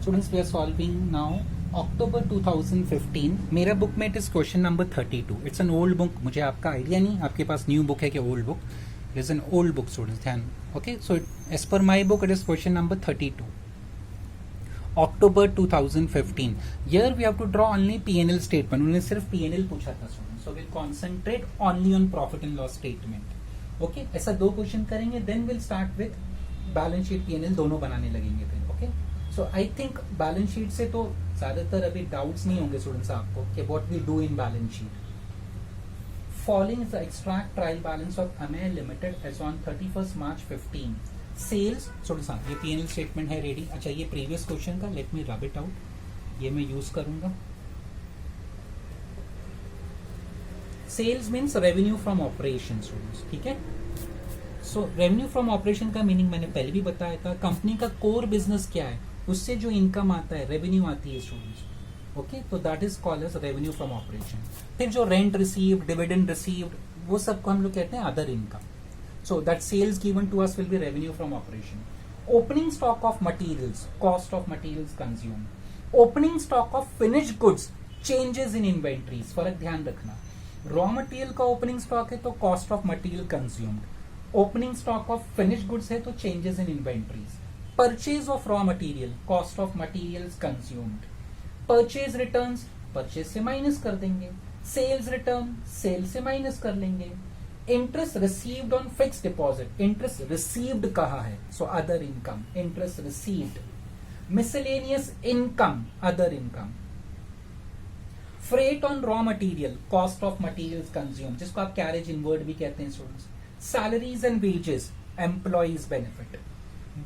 Students, we are solving now October 2015. मेरा book में it is question number 32. It's an old book. मुझे आपका idea नहीं आपके पास न्यू बुक है कि old book. It is an old book students, ध्यान. Okay, so as per my book it is question number 32. October 2015. Here we have to draw only P&L statement. उन्होंने सिर्फ P&L पूछा था students. So we'll concentrate only on profit and loss statement. Okay, ऐसा दो question करेंगे. Then we'll start with balance sheet P&L दोनों बनाने लगेंगे फिर. Okay, so I think balance sheet से तो ज्यादातर अभी डाउट्स नहीं होंगे स्टूडेंट्स आपको कि what we do in balance sheet. Following is the extract trial balance of Amey limited as on 31st March 15. Sales students, हाँ ये P&L स्टेटमेंट है रेडी. अच्छा, ये प्रीवियस क्वेश्चन का, let me rub it out. ये मैं यूज करूंगा. Sales means revenue from operation students. ठीक है, सो रेवेन्यू फ्रॉम ऑपरेशन का मीनिंग मैंने पहले भी बताया था. कंपनी का कोर बिजनेस क्या है, उससे जो इनकम आता है, रेवेन्यू आती है स्टूडेंट्स. ओके, तो that is called as revenue from operation. फिर जो रेंट रिसीव्ड, डिविडेंड रिसीव्ड, वो सबको हम लोग कहते हैं other income. So that sales given to us will be revenue from operation. Opening stock of materials, cost of materials consumed. Opening stock of finished goods, changes in inventories. फर्क ध्यान रखना. Raw material का opening stock है तो cost of material consumed. Opening stock of finished goods है तो changes in inventories. Purchase of raw material, cost of materials consumed. Purchase returns, purchase से minus कर देंगे. Sales return, sales से minus कर लेंगे. Interest received on fix deposit, interest received कहा है, so other income, interest received. Miscellaneous income, other income. Freight on raw material, cost of materials consume, जिसको आप कैरेज इनवर्ड भी कहते हैं students. Salaries and wages, employees benefit.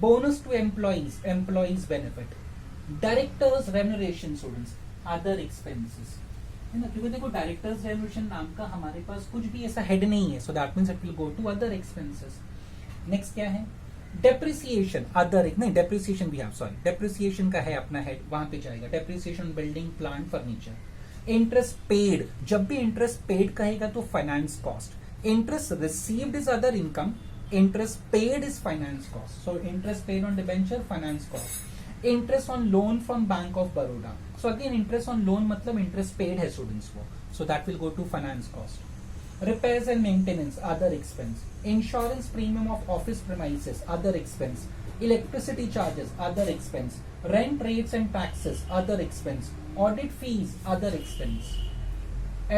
Bonus to employees, employees benefit. Directors remuneration students, other expenses है ना, क्योंकि देखो directors revolution नाम का हमारे पास कुछ भी ऐसा हेड नहीं है, so that means it will go to other expenses. Next क्या है, डेप्रिसिएशन, अदर नहीं, डेप्रिसिएशन भी, सॉरी, डेप्रिसिएशन का है अपना हेड, वहां पे जाएगा. Depreciation building, plant, furniture. Interest paid, जब भी इंटरेस्ट पेड कहेगा तो finance cost. Interest received is other income, interest paid is finance cost. So interest paid on debenture, finance cost. Interest on loan from bank of Baroda. So again, interest on loan मतलब interest paid है students को, so that will go to finance cost. Repairs and maintenance, other expense. Insurance premium of office premises, other expense. Electricity charges, other expense. Rent rates and taxes, other expense. Audit fees, other expense.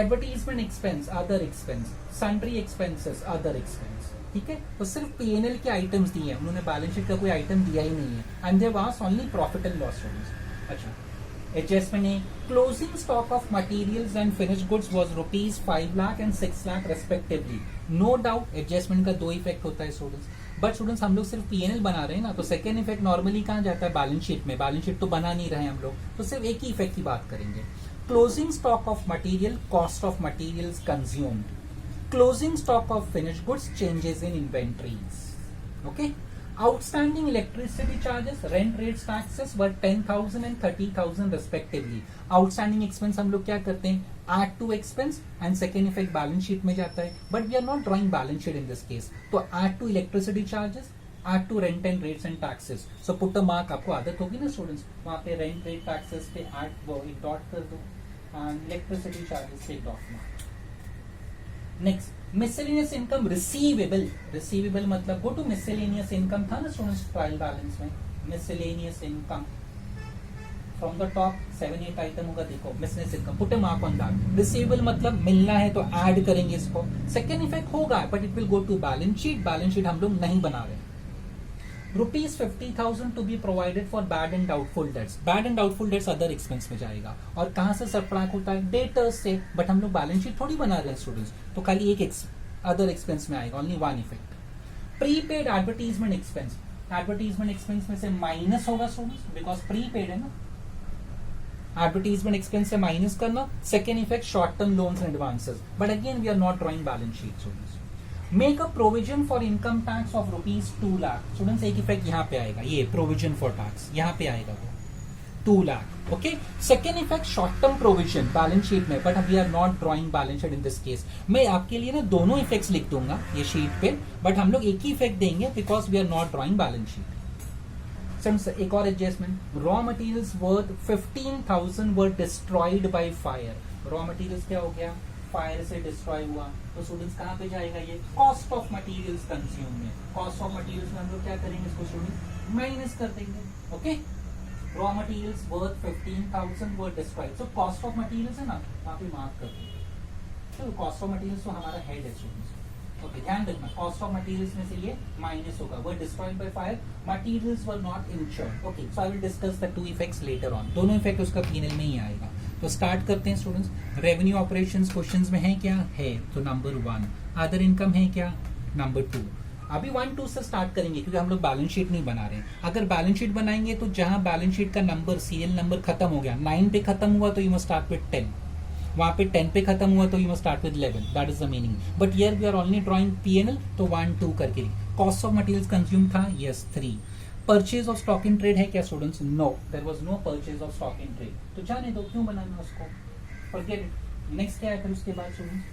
Advertisement expense, other expense. Sundry expenses, other expense. ठीक है, तो सिर्फ P&L के items दिए हैं, उन्होंने balance sheet का कोई आइटम दिया ही नहीं है. And there was only profit and loss students. अच्छा, एडजस्टमेंट है. Closing stock of materials and finished goods was rupees 5 lakh and 6 lakh respectively. No doubt adjustment का दो इफेक्ट होता है स्टूडेंट्स, बट स्टूडेंट्स हम लोग सिर्फ P&L बना रहे हैं ना, तो सेकेंड इफेक्ट नॉर्मली कहाँ जाता है, बैलेंस शीट में. बैलेंस शीट तो बना नहीं रहे हम लोग, तो सिर्फ एक ही इफेक्ट की बात करेंगे. Closing stock of material, cost of materials consumed. Closing stock of finished goods, changes in inventories. Okay. Outstanding electricity charges, rent rates, taxes were 10,000 and 30,000 respectively. Outstanding expense हम लोग क्या करते हैं, add to expense and second effect balance sheet में जाता है, but we are not drawing balance sheet in this case. तो add to electricity charges, add to rent and rates and taxes. So put a mark, आपको आदत होगी ना students, वहाँ पे rent rate taxes पे add वो एक डॉट कर दो, and electricity charges पे dot mark. Next, miscellaneous income receivable. Receivable मतलब गो टू मिसलेनियस इनकम था ना स्टूडेंट्स ट्रायल बैलेंस में. Miscellaneous income from the top 7-8 item होगा, देखो miscellaneous income, put a mark on that. Receivable मतलब मिलना है तो ऐड करेंगे इसको. सेकेंड इफेक्ट होगा but it will go to balance sheet. Balance sheet हम लोग नहीं बना रहे. Rupees 50,000 to be provided for bad and doubtful debts. Bad and doubtful debts other expense में जाएगा. और कहां से सब्ट्रैक्ट होता है, डेटर्स से. बट हम लोग बैलेंस शीट थोड़ी बना रहे हैं स्टूडेंट्स, तो खाली एक अदर एक्सपेंस में आएगा, only one effect. Prepaid advertisement expense. Advertisement expense में से माइनस होगा स्टूडेंट्स, बिकॉज प्रीपेड है ना. एडवर्टीजमेंट एक्सपेंस से माइनस करना. Second effect short term loans and advances, but again we are not drawing balance sheet students. Make a provision for income tax of rupees 2 lakh. Students एक effect यहाँ पे आएगा, ये provision for tax यहाँ पे आएगा वो 2 lakh. Okay. Second effect short term provision balance sheet में, but we are not drawing balance sheet in this case. मैं आपके लिए ना दोनों इफेक्ट्स लिख दूंगा ये शीट पे, बट हम लोग एक ही इफेक्ट देंगे because we are not drawing balance sheet. एक और adjustment, raw materials worth 15,000 were destroyed by fire. Raw materials क्या हो गया, फायर से डिस्ट्रॉय हुआ, तो स्टूडेंट्स कहाँ पे जाएगा ये, कॉस्ट ऑफ मटेरियल्स कंज्यूम में। कॉस्ट ऑफ मटेरियल्स में हम लोग क्या करेंगे, इसको स्टूडेंट माइनस कर देंगे। Okay, raw materials worth 15,000 were destroyed, so cost of materials है ना, वहाँ पे मार्क कर देंगे। चलो कॉस्ट ऑफ मटेरियल्स तो हमारा हेड है स्टूडेंट्स। ओके, ध्यान रखना कॉस्ट ऑफ मटेरियल्स में से ये माइनस होगा, वर destroyed by fire, materials were not insured. Okay, so I will discuss the two effects later on. दोनों इफेक्ट उसका पीएनएल में ही आएगा। तो स्टार्ट करते हैं स्टूडेंट्स। रेवेन्यू ऑपरेशंस क्वेश्चंस में है क्या है, तो नंबर 1। अदर इनकम है क्या, नंबर 2। अभी 1 2 से स्टार्ट करेंगे क्योंकि हम लोग बैलेंस शीट नहीं बना रहे हैं। अगर बैलेंस शीट बनाएंगे तो जहां बैलेंस शीट का नंबर, सीरियल नंबर खत्म हो गया, 9 पे खत्म हुआ तो यू मस्ट स्टार्ट विद 10, वहां पे 10 पे खत्म हुआ तो you must start with 11, that is the meaning. But here we are only drawing PNL, तो 1 2 करके। कॉस्ट ऑफ मटेरियल्स कंज्यूम था, yes 3। Purchase of stock in trade है क्या students, no, there was no purchase of stock in trade, तो जाने दो, क्यों बनाना उसको, फॉरगेट इट। नेक्स्ट क्या है फिर उसके बाद students,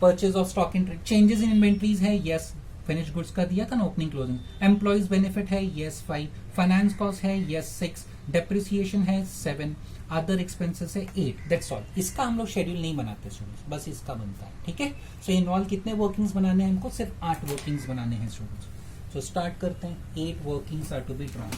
purchase of stock in trade. Changes in inventories है, यस, फिनिश गुड्स का दिया था ना ओपनिंग क्लोजिंग। एम्प्लॉइज बेनिफिट है, यस 5। फाइनेंस कॉस्ट है, यस 6। डेप्रिसिएशन है 7। अदर एक्सपेंसेस है 8। That's all. इसका हम लोग शेड्यूल नहीं बनाते स्टूडेंट्स, बस इसका बनता है, ठीक है। सो इनवॉल्व कितने वर्किंग्स बनाने हैं हमको, सिर्फ 8 वर्किंग्स बनाने हैं स्टूडेंट्स। सो स्टार्ट करते हैं। 8 workings are to be drawn.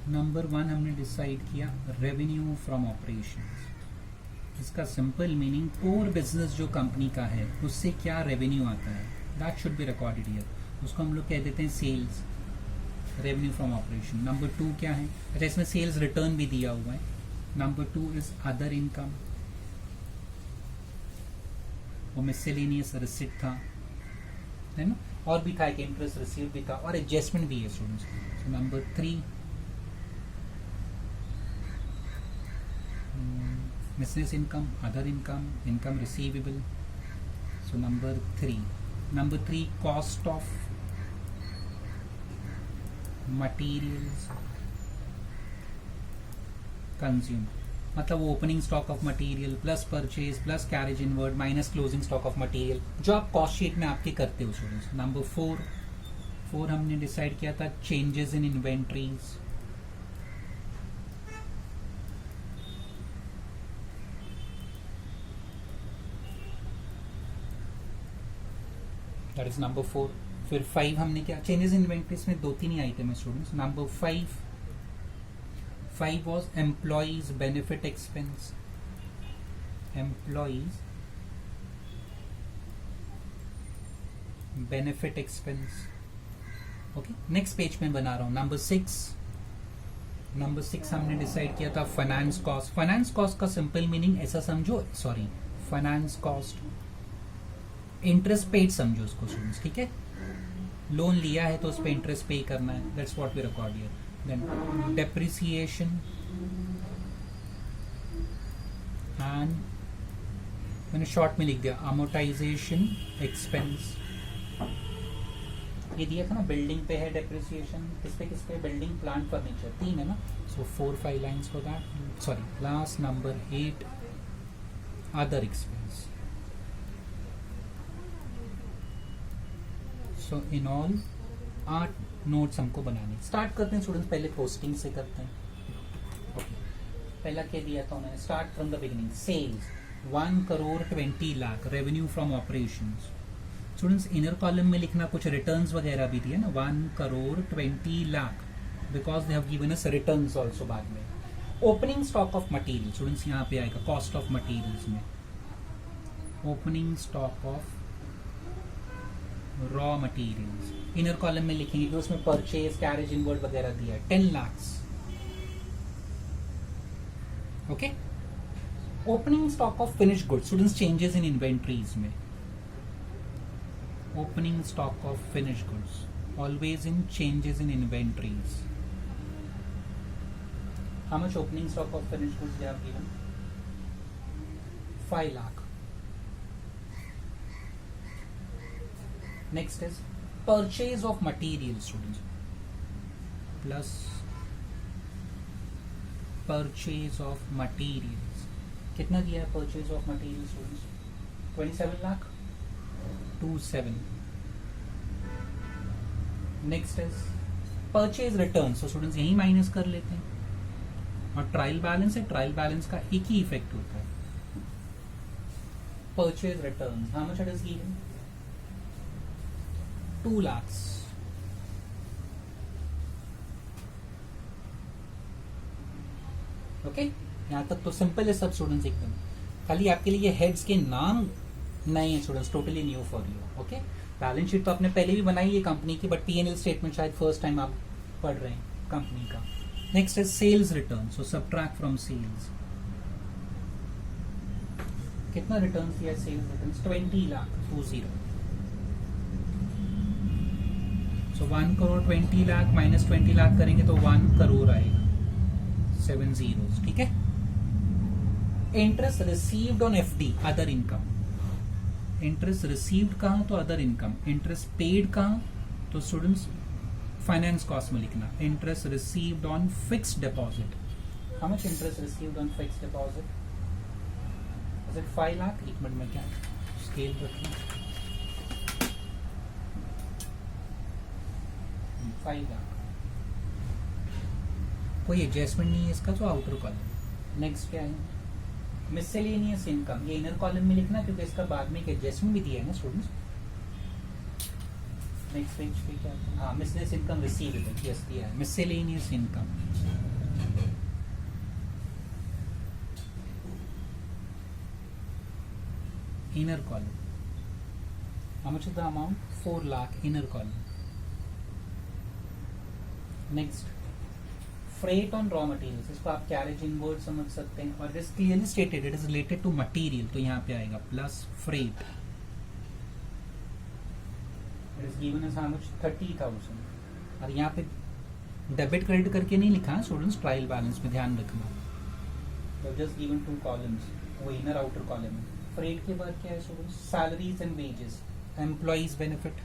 Number 1 हमने डिसाइड किया, रेवेन्यू फ्रॉम ऑपरेशंस। इसका सिंपल मीनिंग, कोर बिजनेस जो कंपनी का है उससे क्या रेवेन्यू आता है, that should be recorded here. उसको हम लोग कह देते हैं sales, revenue from operation. Number 2 क्या है, अच्छा इसमें सेल्स रिटर्न भी दिया हुआ है। नंबर 2 इज अदर इनकम, वो मिसलेनियस रिसिप्ट था, है ना, और भी था, एक इंटरेस्ट रिसीव भी था, और एडजस्टमेंट भी है students. So number 3 business income, other income, income receivable. So number 3 cost of materials consumed, मतलब वो opening stock of material plus purchase plus carriage inward minus closing stock of material, जो आप cost sheet में आपके करते हो students. Number 4 हमने decide किया था, changes in inventories. That is number 4। फिर 5 हमने क्या, चेंजेस इन इन्वेंटरीज में 2-3 ही आए थे मैं students. Number 5 was employees benefit expense, employees benefit expense. Okay, next page में बना रहा हूं। नंबर 6 हमने डिसाइड किया था, फाइनेंस कॉस्ट। फाइनेंस कॉस्ट का सिंपल मीनिंग ऐसा समझो, sorry, finance cost interest paid समझो उसको स्टूडेंट्स, ठीक है। लोन लिया है तो उस पर इंटरेस्ट पे करना है, that's what we record here. Then depreciation and मैंने शॉर्ट में लिख दिया अमोर्टाइजेशन एक्सपेंस। ये दिया था ना, बिल्डिंग पे है डेप्रिसिएशन, किस पे बिल्डिंग प्लांट फर्नीचर, 3 है ना। सो 4-5 lines for that, sorry last number 8 other expense. So in all 8 notes हमको बनाने। स्टार्ट करते हैं स्टूडेंट्स, पहले पोस्टिंग से करते हैं। okay. पहला क्या दिया था उन्होंने, start from the beginning. Sales 1,20,00,000 revenue from operations. Students inner column में लिखना, कुछ रिटर्न्स वगैरह भी दिए ना, 1,20,00,000 because they have given us returns also बाद में। Opening stock of material students यहाँ पे आएगा कॉस्ट ऑफ मटेरियल्स में, opening stock of raw materials. Inner column में लिखेंगे कि उसमें परचेज कैरेज इनवर्ड वगैरह दिया है, 10 lakhs। Okay, opening stock of finish goods students, changes in inventories में, opening stock of finish goods always in changes in inventories. How much opening stock of finish goods they have given, 5 lakh। Next is purchase of material, students. Plus purchase of materials. कितना दिया है purchase of material students? 27 lakh. 27. Next is purchase return. So students यही minus कर लेते हैं. और trial balance है, trial balance का एक ही इफेक्ट होता है. Purchase return, how much it is given? 2 lakhs. Okay, यहाँ तक तो सिंपल है सब स्टूडेंट्स एकदम. खाली आपके लिए हेड्स के नाम नए हैं students, totally new for you. Okay, balance sheet तो आपने पहले भी बनाई है कंपनी की, बट पीएनएल स्टेटमेंट शायद फर्स्ट टाइम आप पढ़ रहे हैं कंपनी का. नेक्स्ट है sales return. So subtract from sales. कितना रिटर्न किया sales return? 20 lakh. 20. So 1 crore 20 lakh minus 20 lakh करेंगे तो 1 करोड़ आएगा. 7 zeros. ठीक है. Interest received on FD, other income. Interest received कहाँ? तो अदर इनकम. इंटरेस्ट पेड कहाँ? तो स्टूडेंट्स फाइनेंस कॉस्ट में लिखना. Interest received on fixed deposit. How much interest received on fixed deposit? Is it 5 lakh? एक मिनट में क्या स्केल रखना. 5 लाख. कोई एडजस्टमेंट नहीं है इसका, तो आउटर कॉलम. नेक्स्ट क्या है? Miscellaneous income. ये इनर कॉलम में लिखना क्योंकि इसका बाद में एक एडजस्टमेंट भी दिया है ना स्टूडेंट्स. नेक्स्ट पेज पे क्या है? हाँ, मिससेलेनियस इनकम रिसीवेबल. यस, दिया है miscellaneous income. Inner column. How much is the amount? 4 lakh. Inner column. Next freight on raw materials. इसको आप कैरेज इनवर्ड समझ सकते हैं. और it is clearly stated it is related to material, तो यहाँ पे आएगा plus freight. It is given as how much? 30,000. और यहाँ पे डेबिट क्रेडिट करके नहीं लिखा है स्टूडेंट्स, ट्रायल बैलेंस में ध्यान रखना. तो जस्ट गिवन 2 कॉलम्स, वो इनर आउटर कॉलम है. फ्रेट के बाद क्या है students? Salaries and wages, employees benefit.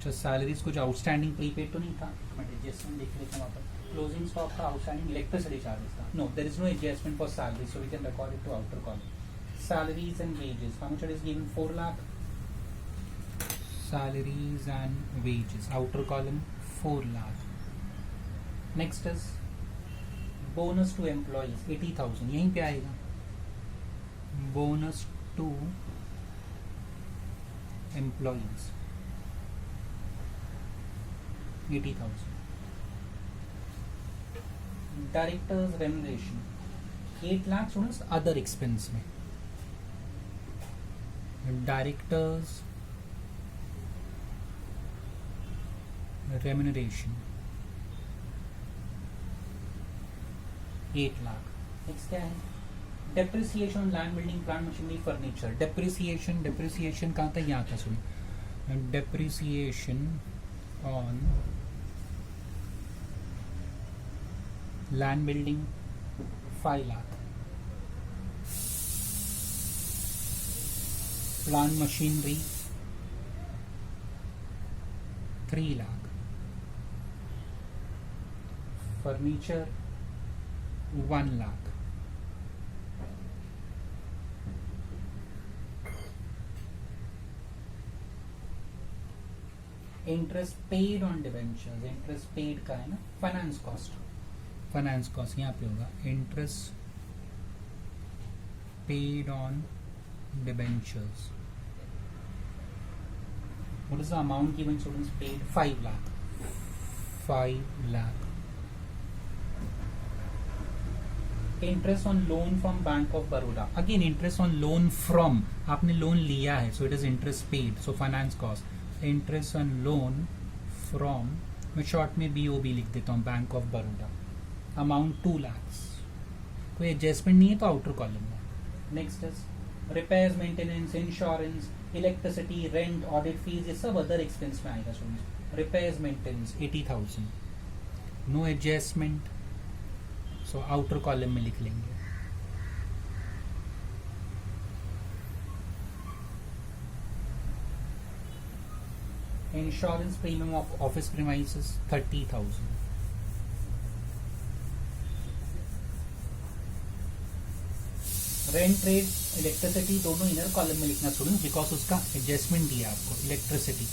Salaries कुछ आउटस्टैंडिंग प्रीपेड तो नहीं था, बट एडजस्टमेंट देख लेते हैं वहाँ पर. क्लोजिंग स्टॉक का आउटस्टैंडिंग इलेक्ट्रिसिटी चार्जेस था. No, there is no adjustment for salary, so we can record it to outer column. Salaries and wages, how much it is given? 4 lakh. Salaries and wages, outer column 4 lakh. Next is bonus to employees 80,000. यहीं पे आएगा bonus to employees 80,000. Directors remuneration 8 lakh students other expense में. Directors remuneration 8 lakh. Next क्या है? Depreciation land building plant machinery furniture. Depreciation कहाँ था? यहाँ था सुनिए. Depreciation on land building 5 lakh. Plant machinery 3 lakh. Furniture 1 lakh. Interest paid on debentures. Interest paid का है ना, फाइनेंस कॉस्ट. फाइनेंस कॉस्ट यहाँ पे होगा interest paid on debentures. What is the amount given students? Paid 5 lakh. 5 lakh. Interest on loan from bank of Baroda. Again interest on loan from, आपने loan लिया है, so it is interest paid, so finance cost. Interest on loan from, मैं short में BOB लिख देता हूँ, bank of Baroda. Amount 2 lakh. कोई adjustment नहीं है तो आउटर कॉलम में. Next is repairs, maintenance, insurance, electricity, rent, audit fees, ये सब अदर एक्सपेंस में आएगा students. Repairs maintenance 80,000. No adjustment, so outer column में लिख लेंगे. Insurance premium of office premises 30,000. Rent, rate, electricity दोनों इनर कॉलम में लिखना स्टूडेंट्स, बिकॉज उसका एडजस्टमेंट दिया आपको. इलेक्ट्रिसिटी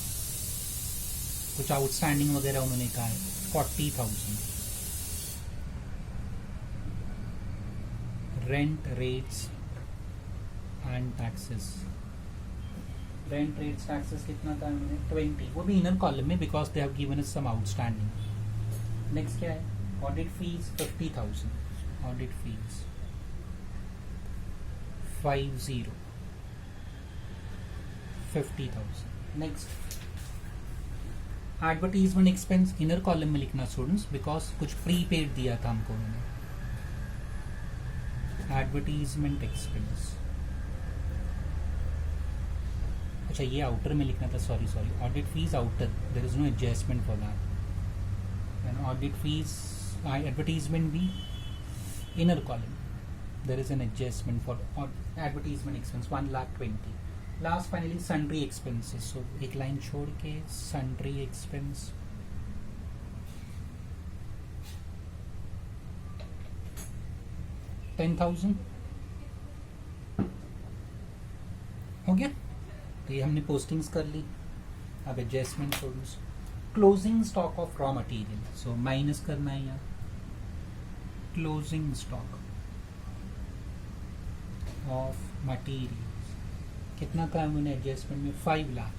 कुछ आउटस्टैंडिंग वगैरह उन्होंने कहा है 40,000. Rent, rates and taxes. Rent, rates, taxes कितना था उन्होंने 20, वो भी इनर कॉलम में because they have given us some outstanding. Next क्या है? Audit fees 50,000. Audit fees 50,000. Next advertisement expense inner column में लिखना स्टूडेंट्स, बिकॉज कुछ प्रीपेड दिया था हमको उन्होंने. एडवर्टीजमेंट एक्सपेंस, अच्छा ये आउटर में लिखना था, sorry. Audit fees outer, there is no adjustment for that. And audit fees advertisement भी inner column, there is an adjustment for advertisement expense 1,20,000. Last finally sundry expenses. So एक line छोड़ के sundry expense 10,000 हो गया. तो ये हमने postings कर ली. अब adjustment students. Closing stock of raw material, so minus करना है यहाँ. क्लोजिंग स्टॉक ऑफ मटीरियल्स कितना था उन्होंने एडजस्टमेंट में 5 lakh.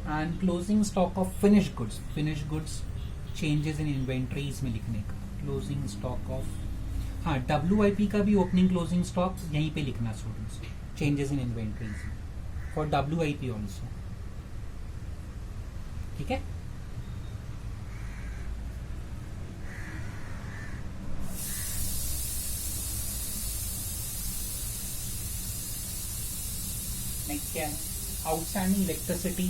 And closing stock of finish goods. Finish goods changes in inventories में लिखने का. क्लोजिंग स्टॉक ऑफ, हाँ WIP का भी ओपनिंग क्लोजिंग स्टॉक यहीं पे लिखना students. Changes in inventories for WIP also. ठीक है. नेक्स्ट क्या है? Outstanding electricity.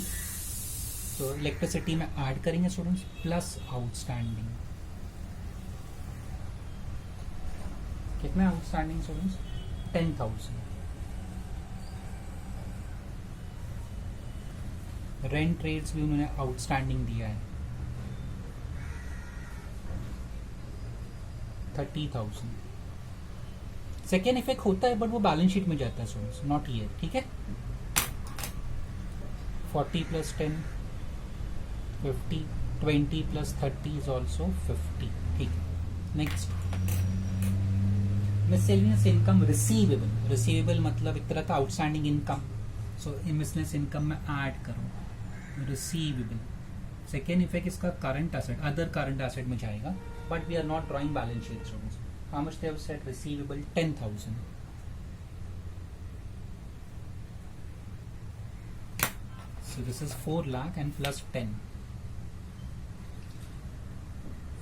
तो इलेक्ट्रिसिटी में ऐड करेंगे स्टूडेंट्स प्लस आउटस्टैंडिंग. कितना आउटस्टैंडिंग स्टूडेंट्स? 10,000. रेंट, रेट्स भी उन्होंने आउटस्टैंडिंग दिया है 30,000. सेकेंड इफेक्ट होता है बट वो बैलेंस शीट में जाता है स्टूडेंट्स, नॉट ईयर. ठीक है. 40 plus 10 50, 20 plus 30 is also 50. ठीक है. Next miscellaneous income receivable. Receivable मतलब एक तरह का outstanding income. So miscellaneous income में ऐड करो रिसीवेबल. सेकेंड इफेक्ट इसका current asset, other current asset में जाएगा, but we are not drawing balance sheet students. How much they have said? Receivable 10,000. So this is 4 lakh and plus 10.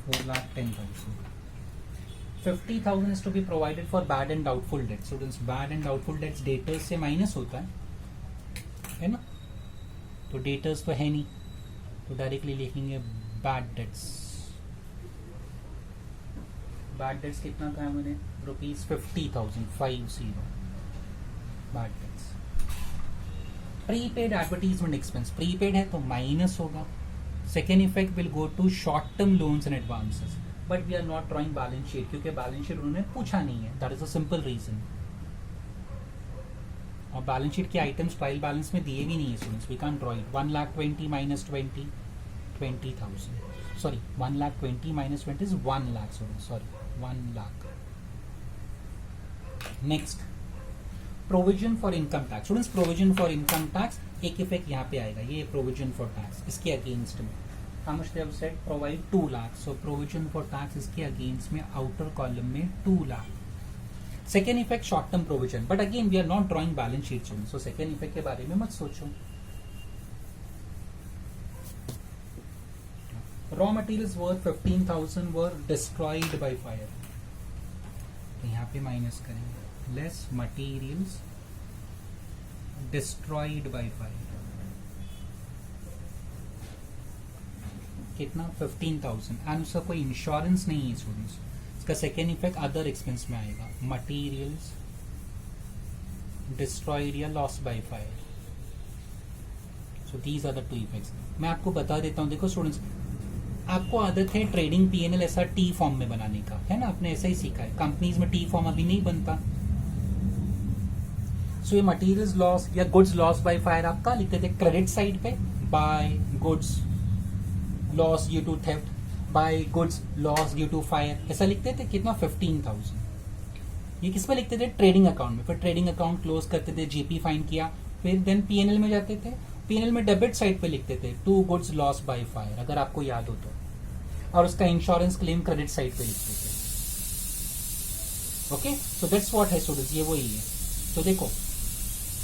4,10,000. 50,000 is to be provided for bad and doubtful debts. Students, bad and doubtful debts debtors से minus होता है ना. तो debtors तो है नहीं, तो directly लिखेंगे बैड डेट्स. बैड डेट्स कितना था मैंने? ₹50,000. 50 bad debts. Prepaid advertisement expense. Prepaid है तो माइनस होगा. Second effect will go to short term loans and advances, but we are not drawing balance sheet क्योंकि बैलेंस शीट उन्होंने पूछा नहीं है. That is a simple reason. और balance sheet के आइटम्स ट्रायल बैलेंस में दिए भी नहीं है students. We can draw it. 1,20,000 minus 20 20,000. Sorry 1,20,000 minus 20 is 1 lakh students. Sorry 1 lakh. Next provision for income tax. Students provision for income tax एक effect यहाँ पे आएगा. ये प्रोविजन फॉर टैक्स इसके अगेंस्ट में how much they have said? Provide 2 lakh. So provision for tax इसके against में outer column में 2 lakh. Second effect short term provision, but again we are not drawing balance sheet students. So second effect के बारे में मत सोचो. Raw materials worth 15,000 were destroyed by fire. तो यहाँ पे माइनस करेंगे. Less materials destroyed by fire. कितना? 15,000. एंड उसका कोई इंश्योरेंस नहीं है स्टूडेंट्स. इसका सेकेंड इफेक्ट अदर एक्सपेंस में आएगा. मटेरियल्स डिस्ट्रॉयड या loss by fire. So these are the two effects. मैं आपको बता देता हूँ, देखो स्टूडेंट्स, आपको आदत है ट्रेडिंग पीएनएल ऐसा टी फॉर्म में बनाने का, है ना, आपने ऐसा ही सीखा है। कंपनीज में टी फॉर्म अभी नहीं बनता। सो ये मटेरियल्स लॉस या गुड्स लॉस बाय फायर आप कहाँ लिखते थे? क्रेडिट साइड पे, by goods loss due to theft, by goods loss due to fire, ऐसा लिखते थे। कितना? 15,000। ये किस पे लिखते थे? ट्रेडिंग अकाउंट में। फिर ट्रेडिंग अकाउंट क्लोज करते थे, जीपी फाइन किया, फिर देन पीएनएल में जाते थे। पीएनएल में डेबिट साइड पे लिखते थे to goods loss by fire, अगर आपको याद हो तो, और उसका इंश्योरेंस क्लेम क्रेडिट साइड पे लिखते थे। ओके, सो दैट्स व्हाट है स्टूडेंट्स, ये वही है। तो देखो,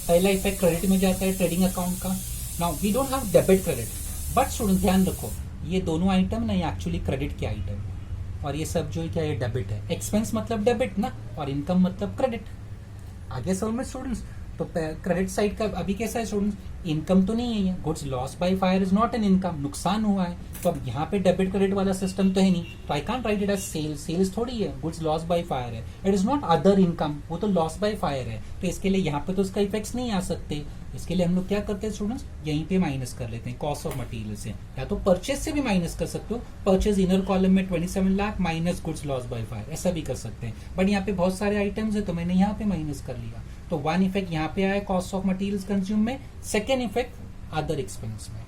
पहला इफेक्ट क्रेडिट में जाता है ट्रेडिंग अकाउंट का। Now we don't have debit credit, but student ध्यान रखो, ये दोनों आइटम ना, ये एक्चुअली क्रेडिट के आइटम है, और ये सब जो है क्या, ये डेबिट है। एक्सपेंस मतलब डेबिट ना, और इनकम मतलब क्रेडिट। आगे समझ में स्टूडेंट्स? तो क्रेडिट साइड का अभी कैसा है स्टूडेंट्स? इनकम तो नहीं है ये, goods loss by fire is not an income, नुकसान हुआ है। तो अब यहाँ पे डेबिट क्रेडिट वाला सिस्टम तो है नहीं, तो I can't write it as sales. Sales थोड़ी है, गुड्स लॉस बाय फायर है, it is not other income, वो तो लॉस बाय फायर है। तो इसके लिए यहाँ पे तो उसका इफेक्ट्स नहीं आ सकते। इसके लिए हम लोग क्या करते हैं स्टूडेंट्स, यहीं पे माइनस कर लेते हैं कॉस्ट ऑफ मटेरियल से, या तो परचेज से भी माइनस कर सकते हो। परचेज इनर कॉलम में 27 lakh minus goods loss by fire, ऐसा भी कर सकते हैं। बट यहाँ पे बहुत सारे आइटम्स है, तो मैंने यहाँ पे माइनस कर लिया। तो वन इफेक्ट यहाँ पे आया कॉस्ट ऑफ मटेरियल्स कंज्यूम में, सेकेंड इफेक्ट अदर एक्सपेंस में।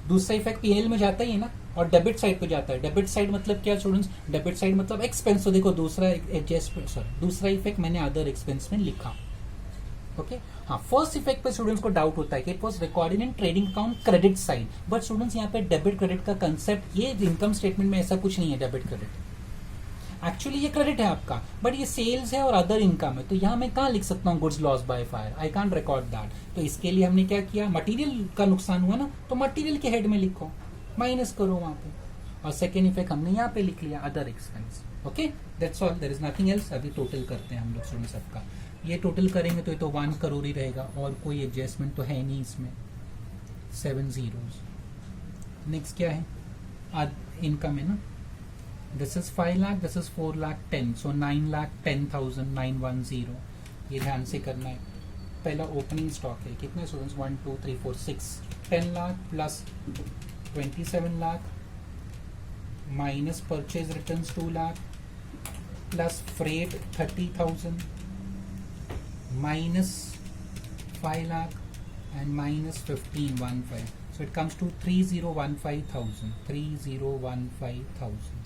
दूसरा इफेक्ट पीएनएल में जाता ही है ना, और डेबिट साइड पे जाता है। डेबिट साइड मतलब क्या स्टूडेंट्स? डेबिट साइड मतलब एक्सपेंस। तो देखो दूसरा एडजस्टमेंट, सॉरी दूसरा इफेक्ट मैंने अदर एक्सपेंस में लिखा। ओके, हाँ, फर्स्ट इफेक्ट पे स्टूडेंट्स को डाउट होता है कि it was recorded in trading account credit side, but students यहाँ पे डेबिट क्रेडिट का कंसेप्ट, ये इनकम स्टेटमेंट में ऐसा कुछ नहीं है। डेबिट क्रेडिट एक्चुअली ये क्रेडिट है आपका, बट ये सेल्स है और अदर इनकम है। तो यहाँ मैं कहाँ लिख सकता हूँ goods loss by fire? I can't record that. तो इसके लिए हमने क्या किया, मटेरियल का नुकसान हुआ ना, तो मटेरियल के हेड में लिखो, माइनस करो वहां पे, और सेकेंड इफेक्ट हमने यहाँ पे लिख लिया other expense. Okay, that's all, there is nothing else. अभी टोटल करते हैं हम लोग स्टूडेंट सबका। ये टोटल करेंगे तो ये तो 1 करोड़ ही रहेगा, और कोई एडजस्टमेंट तो है नहीं इसमें। 7 zeros। नेक्स्ट क्या है? इनकम है ना, this is 5 lakh, this is 4 lakh 10, सो 9,10,910। ये ध्यान से करना है। पहला ओपनिंग स्टॉक है, कितने students? 1 2 3 4 6, 10 lakh plus 27 lakh minus purchase return 2 lakh plus freight 30,000 minus 5 lakh and minus 1515, so it comes to 3015,000, 3015,000.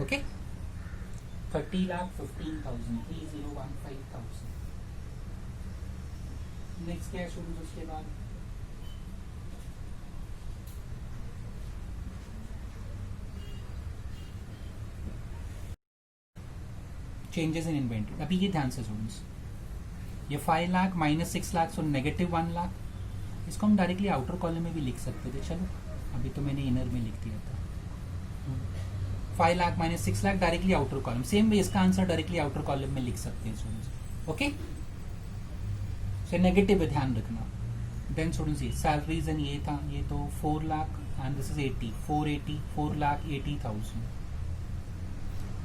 Okay, 30 lakh 15,000, 3015,000. Next क्या है स्टूडेंट्स उसके बाद? Changes in inventory. अभी ये ध्यान से स्टूडेंट्स, ये 5 lakh minus 6 lakh, so negative 1 lakh. इसको हम डायरेक्टली आउटर कॉलम में भी लिख सकते थे, चलो अभी तो मैंने इनर में लिख दिया था। 5 lakh minus 6 lakh directly outer column, same way इसका आंसर डायरेक्टली आउटर कॉलम में लिख सकते हैं स्टूडेंट्स। ओके, सो नेगेटिव है, ध्यान रखना। देन स्टूडेंट्स ये सैलरीज एंड ये था, ये तो 4 lakh and this is 80, 480, 4,80,000।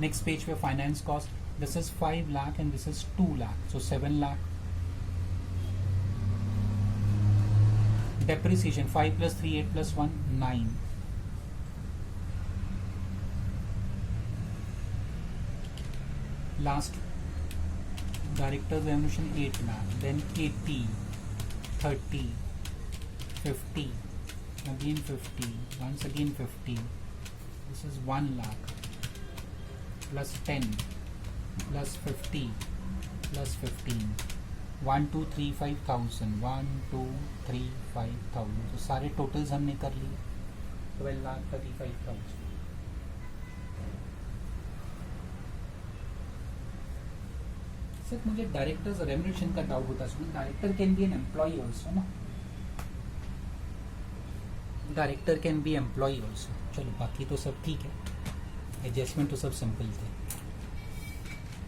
Next page पे finance cost, this is 5 lakh and this is 2 lakh, so 7 lakh. Depreciation 5 plus 3 8 plus 1 9. Last director's remuneration 8 lakh, then 80 30 50 again 50, once again 50. This is 1 lakh plus 10 plus 50 plus 15, 1 2 3 5,000, 1 2 3 5,000। तो सारे totals हमने कर लिए, 12,35,000। सिर्फ मुझे directors remuneration का doubt होता है, director can be an employ also ना, director can be employ also. चलो बाकी तो सब ठीक है, एडजस्टमेंट तो सब सिंपल थे।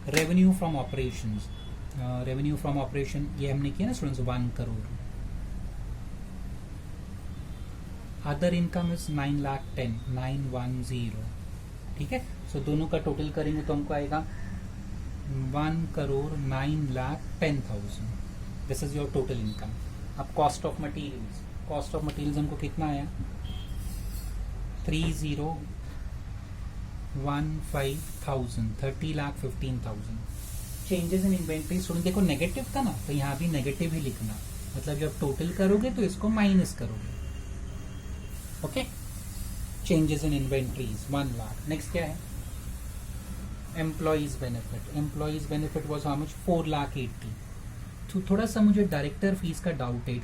Revenue from operations, revenue from operation ये हमने किया ना students, 1 crore. Other income is 9,10,000, 910, ठीक है। सो दोनों का टोटल करेंगे तो हमको आएगा 1,09,10,000। This is your total income. अब cost of materials, cost of materials हमको कितना आया 30,15,000, 30,15,000. चेंजेस इन इन्वेंट्री स्टूडेंट देखो नेगेटिव था ना, तो यहाँ भी नेगेटिव ही लिखना, मतलब जब टोटल करोगे तो इसको माइनस करोगे. Okay. Changes in inventories 1 lakh. Next क्या है employees benefit. Employees benefit was how much 4,80,000. तो थोड़ा सा मुझे डायरेक्टर फीस का डाउट है.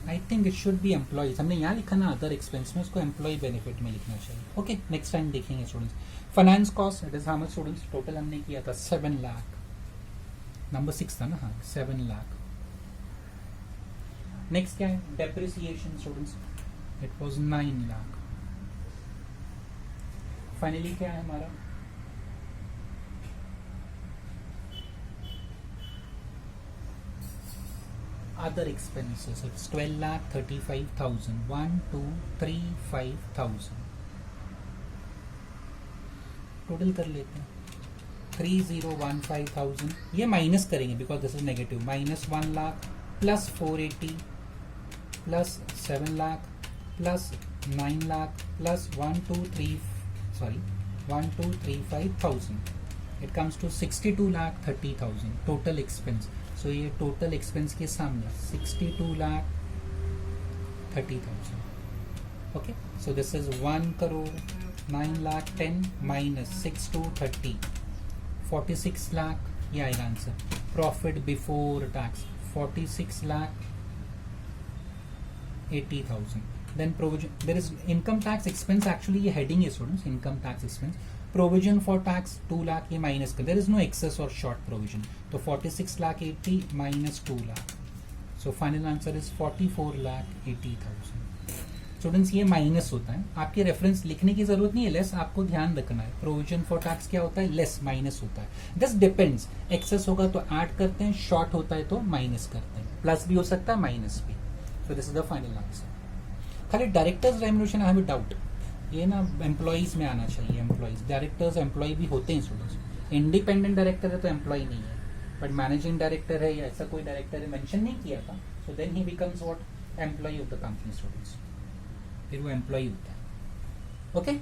I think it should be employees. हमने यहाँ लिखा ना अदर एक्सपेंस में, उसको एम्प्लॉय बेनिफिट में लिखना चाहिए. ओके नेक्स्ट टाइम देखेंगे students. Finance cost it is how much students. Total हमने किया था 7 लाख. नंबर 6 था ना. हाँ 7 लाख. नेक्स्ट क्या है depreciation students. It was 9 lakh. Finally क्या है हमारा other expenses. It's 12,35,000. 1, 2, 3, 5,000. टोटल कर लेते हैं 30,15,000. ये माइनस करेंगे because this is negative. Minus 1 lakh plus 480 plus 7 lakh plus 9 lakh plus 1,235,000. It comes to 62,30,000 total expense. So ये टोटल एक्सपेंस के सामने 62,30,000. Okay so this is 1,09,10,000 minus 6230 46 lakh. ये आएगा answer. Profit before tax 46,80,000. Then provision there is income tax expense. Actually ये heading है students income tax expense. Provision for tax 2 lakh. ये minus कर. There is no access और short provision. तो 46,80,000 minus 2 lakh. So final answer is 44,80,000. Students ये minus होता है. आपके रेफरेंस लिखने की जरूरत नहीं है. लेस आपको ध्यान रखना है. प्रोविजन फॉर टैक्स क्या होता है लेस माइनस होता है. This depends. एक्सेस होगा तो ऐड करते हैं, शॉर्ट होता है तो माइनस करते हैं. प्लस भी हो सकता है माइनस भी. So this is the final answer. खाली directors remuneration I have a doubt. ये ना एम्प्लॉइज में आना चाहिए. एम्प्लॉइज डायरेक्टर्स एम्प्लॉय भी होते हैं स्टूडेंट्स. इंडिपेंडेंट डायरेक्टर है तो एम्प्लॉय नहीं है, बट मैनेजिंग डायरेक्टर है या ऐसा कोई डायरेक्टर है मेंशन नहीं किया था. So then he becomes what employee of the company students. फिर वो एम्प्लॉय होता है. Okay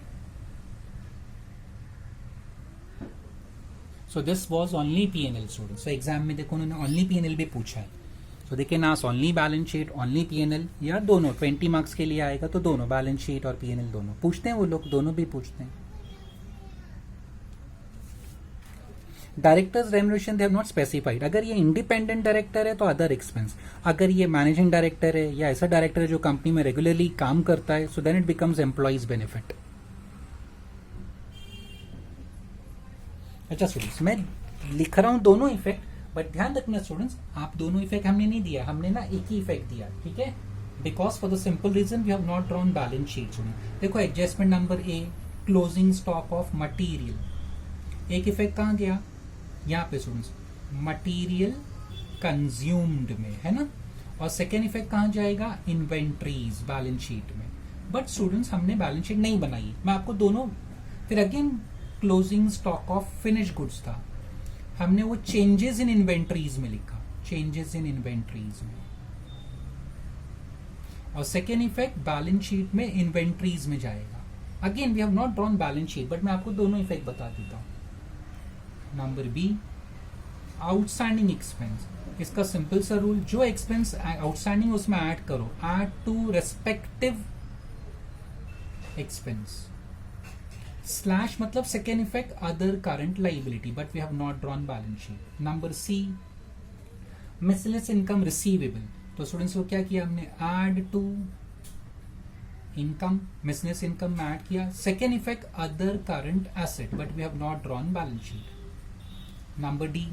so this was only P&L students. So exam में देखो उन्होंने ओनली P&L भी पूछा है. तो देखिए ना only balance sheet only P&L या दोनों 20 मार्क्स के लिए आएगा तो दोनों बैलेंस शीट और P&L दोनों पूछते हैं. वो लोग दोनों भी पूछते हैं. Directors remuneration they have not specified. अगर ये इंडिपेंडेंट डायरेक्टर है तो अदर एक्सपेंस. अगर ये मैनेजिंग डायरेक्टर है या ऐसा डायरेक्टर है जो कंपनी में रेगुलरली काम करता है so then it becomes employees benefit. अच्छा स्टूडेंट्स मैं लिख रहा हूं दोनों इफेक्ट, बट ध्यान रखना स्टूडेंट्स आप दोनों इफेक्ट हमने नहीं दिया. हमने ना एक ही इफेक्ट दिया. ठीक है because for the simple reason we have not drawn balance sheet. देखो adjustment number A closing stock of material. एक इफेक्ट कहाँ गया यहाँ पे स्टूडेंट्स मटीरियल कंज्यूम्ड में है ना. और सेकेंड इफेक्ट कहाँ जाएगा इन्वेंट्रीज बैलेंस शीट में. बट स्टूडेंट्स हमने बैलेंस शीट नहीं बनाई. मैं आपको दोनों फिर again closing stock of finish goods था. हमने वो चेंजेस इन इन्वेंट्रीज में लिखा. चेंजेस इन इन्वेंट्रीज में. और सेकेंड इफेक्ट बैलेंस शीट में इन्वेंट्रीज में जाएगा. Again we have not drawn balance sheet but मैं आपको दोनों इफेक्ट बता देता हूं. Number B outstanding expense. इसका सिंपल सा रूल जो एक्सपेंस आउटस्टैंडिंग उसमें ऐड करो. Add to respective expense. Slash मतलब second effect other current liability but we have not drawn balance sheet. Number C miscellaneous income receivable. तो students को क्या किया हमने add to income. Miscellaneous income में add किया. Second effect other current asset but we have not drawn balance sheet. Number D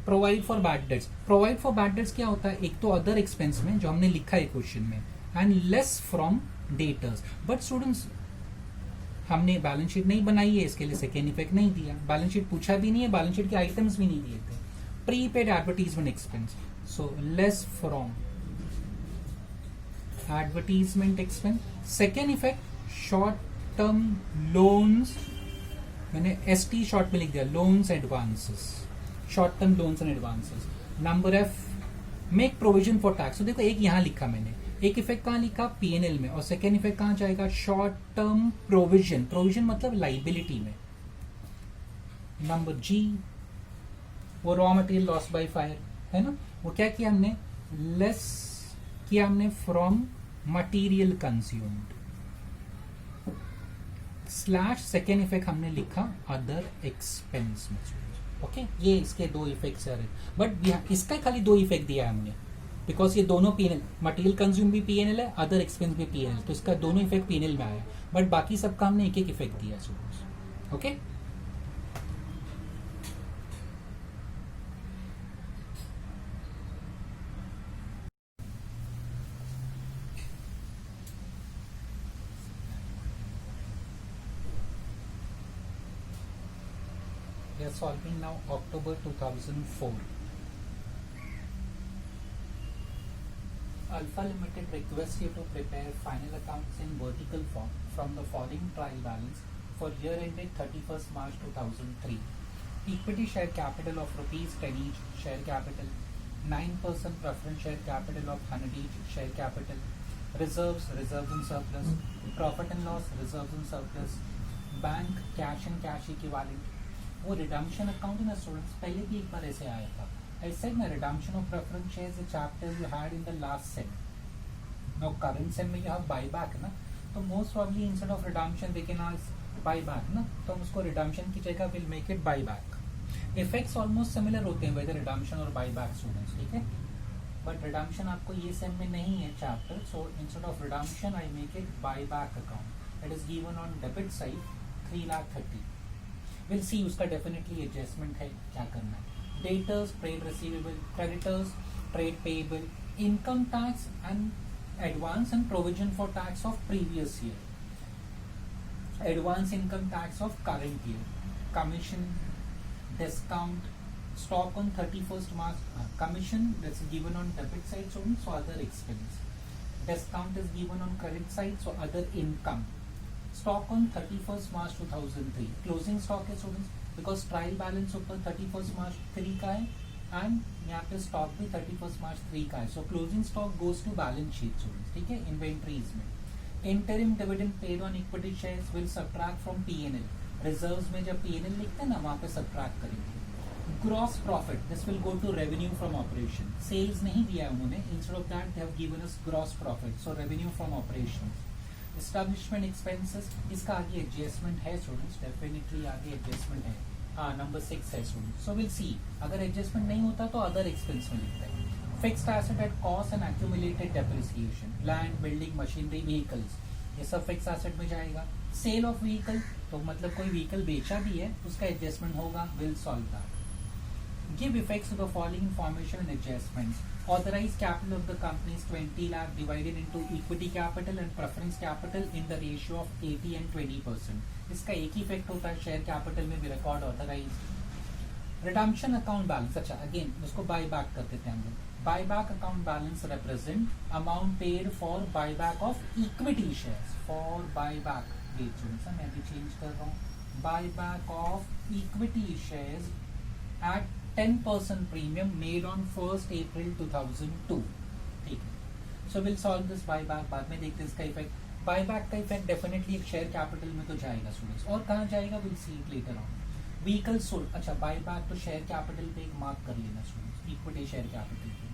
provide for bad debts. Provide for bad debts क्या होता है एक तो अदर एक्सपेंस में जो हमने लिखा है क्वेश्चन में and less from debtors. But students हमने बैलेंस शीट नहीं बनाई है इसके लिए सेकेंड इफेक्ट नहीं दिया. बैलेंस शीट पूछा भी नहीं है. बैलेंस शीट के आइटम्स भी नहीं दिए थे. Prepaid advertisement expense so less from advertisement expense. Second effect short term loans. मैंने ST शॉर्ट में लिख दिया loans advances. Short term loans and advances. Number F, make provision for tax. तो देखो एक यहां लिखा मैंने, एक इफेक्ट कहां लिखा, पीएनएल में, और सेकेंड इफेक्ट कहां जाएगा, शॉर्ट टर्म प्रोविजन, प्रोविजन मतलब लाइबिलिटी में। नंबर जी, वो raw material loss by fire है ना, वो क्या किया हमने, लेस किया हमने from material consumed, slash second effect हमने लिखा अदर एक्सपेंस में। ओके, ये इसके दो इफेक्ट्स है, बट इसका खाली दो इफेक्ट दिया है हमने, बिकॉज ये दोनों पीएनएल, मटेरियल कंज्यूम भी पीएनएल है, अदर एक्सपेंस भी पीएनएल, तो इसका दोनों इफेक्ट पीएनएल में आया, बट बाकी सबका हमने एक एक इफेक्ट दिया students. Okay, we are solving now October 2004. Alpha Limited requests you to prepare final accounts in vertical form from the following trial balance for year ended 31st March 2003. Equity share capital of rupees 10 each share capital, 9% preference share capital of 100 each share capital, reserves and surplus, profit and loss, reserves and surplus, bank cash and cash equivalent. वो redemption account है ना students, पहले भी एक बार ऐसे आया था, ऐसे ना redemption of preference shares chapter you had in the last sem, now current same में यू हैव बाय बैक ना, तो most probably instead of redemption they can ask buy back ना, तो हम उसको रिडम्पशन की जगह will make it buy back. Effects almost similar होते हैं वेदर रिडम्पशन और बाय बैक स्टूडेंट्स, ठीक है, बट रिडम्पशन आपको ये सेम में नहीं है chapter, so instead of redemption I make it by back account, it is given on debit side 3,30,000। Will see उसका डेफिनेटली एडजस्टमेंट है, क्या करना है, debtors trade receivable, creditors trade payable, income tax and advance and provision for tax of previous year, advance income tax of current year, commission, discount, stock on 31st March, commission that's given on debit side students, so other expense, discount is given on credit side, so other income, stock on 31st March 2003, closing stock है students, because trial balance ऊपर 31st March 3 का है and यहाँ पे stock भी 31st March 3 का है, so closing stock goes to balance sheet students, ठीक है, inventories में, interim dividend paid on equity shares will subtract from P&L, reserves में जब P&L लिखते हैं ना वहाँ पे subtract करेंगे, gross profit this will go to revenue from operation, sales नहीं दिया उन्होंने, instead of that they have given us gross profit, so revenue from operation, establishment expenses, इसका आगे एडजस्टमेंट है स्टूडेंट्स, डेफिनेटली आगे एडजस्टमेंट है, हाँ नंबर 6 है स्टूडेंट्स, सो विल सी अगर एडजस्टमेंट नहीं होता तो अदर एक्सपेंस में लिखते हैं, fixed asset at cost and accumulated depreciation, land building machinery vehicles, ये सब फिक्स एसेट में जाएगा, सेल ऑफ व्हीकल तो मतलब कोई व्हीकल बेचा भी है उसका एडजस्टमेंट होगा, will solve that. Give effects to the following information and adjustments. Authorized capital of the company is 20 lakh divided into equity capital and preference capital in the ratio of 80 and 20%. इसका एक ही effect होता है share capital में भी, record authorise. Redemption account balance, अच्छा again उसको buy back कर देते हैं हम लोग, buy back account balance represent amount paid for buy back of equity shares, for buy back, wait मैं भी चेंज कर रहा हूँ, buy back of equity shares at 10% premium made on 1st April 2002, ठीक है, so we'll solve this buyback, बाद में देखते हैं इसका इफेक्ट, बायबैक का इफेक्ट डेफिनेटली एक शेयर कैपिटल में तो जाएगा स्टूडेंट्स, और कहाँ जाएगा will see it later on, vehicle sold, अच्छा बायबैक तो शेयर कैपिटल पे एक मार्क कर लेना स्टूडेंट्स, इक्विटी शेयर कैपिटल पे,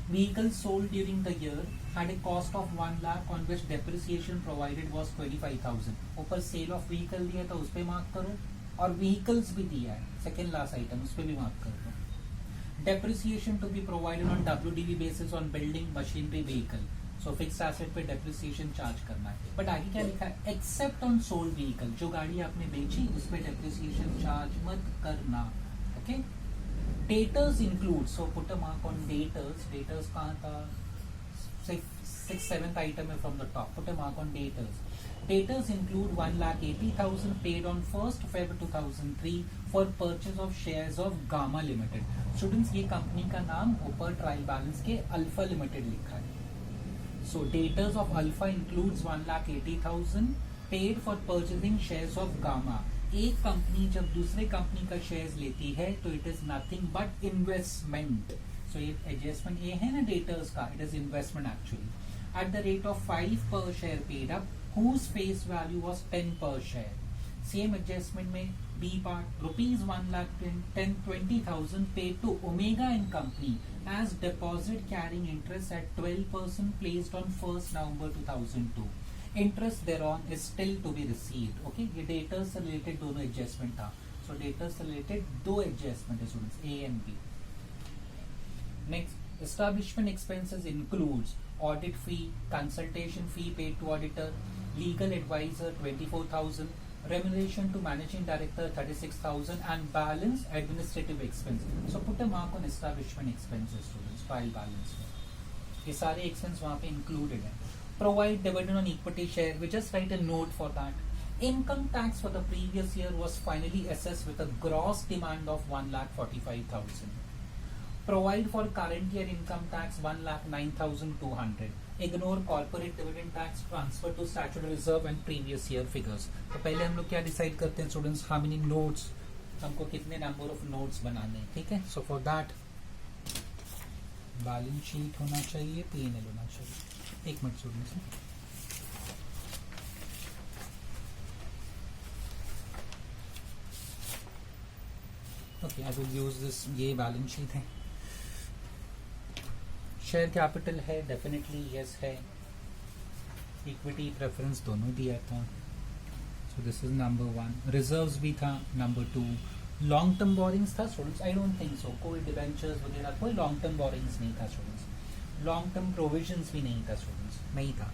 vehicles sold during the year had a cost of 1 lakh on which depreciation provided was 25,000, ऊपर सेल ऑफ व्हीकल दिया था उस पे मार्क करो, और व्हीकल्स भी दिया है सेकेंड लास्ट आइटम उस पर भी मार्क कर दो, depreciation to be provided on WDV basis on building machinery vehicle, so fixed asset पे डेप्रिसिएशन चार्ज करना है, बट आगे क्या लिखा है, एक्सेप्ट ऑन सोल्ड व्हीकल, जो गाड़ी आपने बेची उस पे डेप्रिसिएशन चार्ज मत करना, okay. Debtors include, so put a mark on debtors, debtors कहाँ था, 6th 7th item from the top, put a mark on daters. Daters include 1,80,000 paid on 1st Feb 2003 for purchase of shares of Gamma Limited. Students, ये company का नाम ऊपर trial balance के alpha limited लिखा है, so daters of Alpha includes 1,80,000 paid for purchasing shares of Gamma. एक company जब दूसरे कंपनी का शेयर्स लेती है तो it is nothing but investment. So ये एडजस्टमेंट ये है ना डेटर्स का, it is investment actually. At the rate of 5 per share paid up, whose face value was 10 per share. Same adjustment में B part rupees 1,10,20,000 paid to Omega and Company as deposit carrying interest at 12% placed on 1st November 2002. Interest thereon is still to be received. Okay, ये debtors से related दोनों adjustment था. So debtors से related दो adjustment है students, A and B. Next, establishment expenses includes audit fee, consultation fee paid to auditor, legal advisor 24,000, remuneration to managing director 36,000, and balance administrative expenses. So put a mark on establishment expenses students, file balance में ये सारे expense वहाँ पे included है. Provide dividend on equity share, we just write a note for that. Income tax for the previous year was finally assessed with a gross demand of 1,45,000. Provide for current year income tax 1,09,200. Ignore corporate dividend tax, transfer to statutory reserve and previous year figures. तो पहले हम लोग क्या decide करते हैं students, how many notes, हमको कितने number of notes बनाने हैं. ठीक है, so for that balance sheet होना चाहिए, P&L होना चाहिए. एक minute students. Okay, I will use this. ये बैलेंस शीट है. शेयर कैपिटल है, डेफिनेटली यस है. इक्विटी प्रेफरेंस दोनों दिया था, सो दिस इज नंबर 1. रिजर्व्स भी था नंबर 2. लॉन्ग टर्म बोरिंग्स था students, I don't think so. कोई डिबेंचर्स वगैरह कोई लॉन्ग टर्म बोरिंग्स नहीं था स्टूडेंट्स. लॉन्ग टर्म प्रोविजंस भी नहीं था स्टूडेंट्स, नहीं था.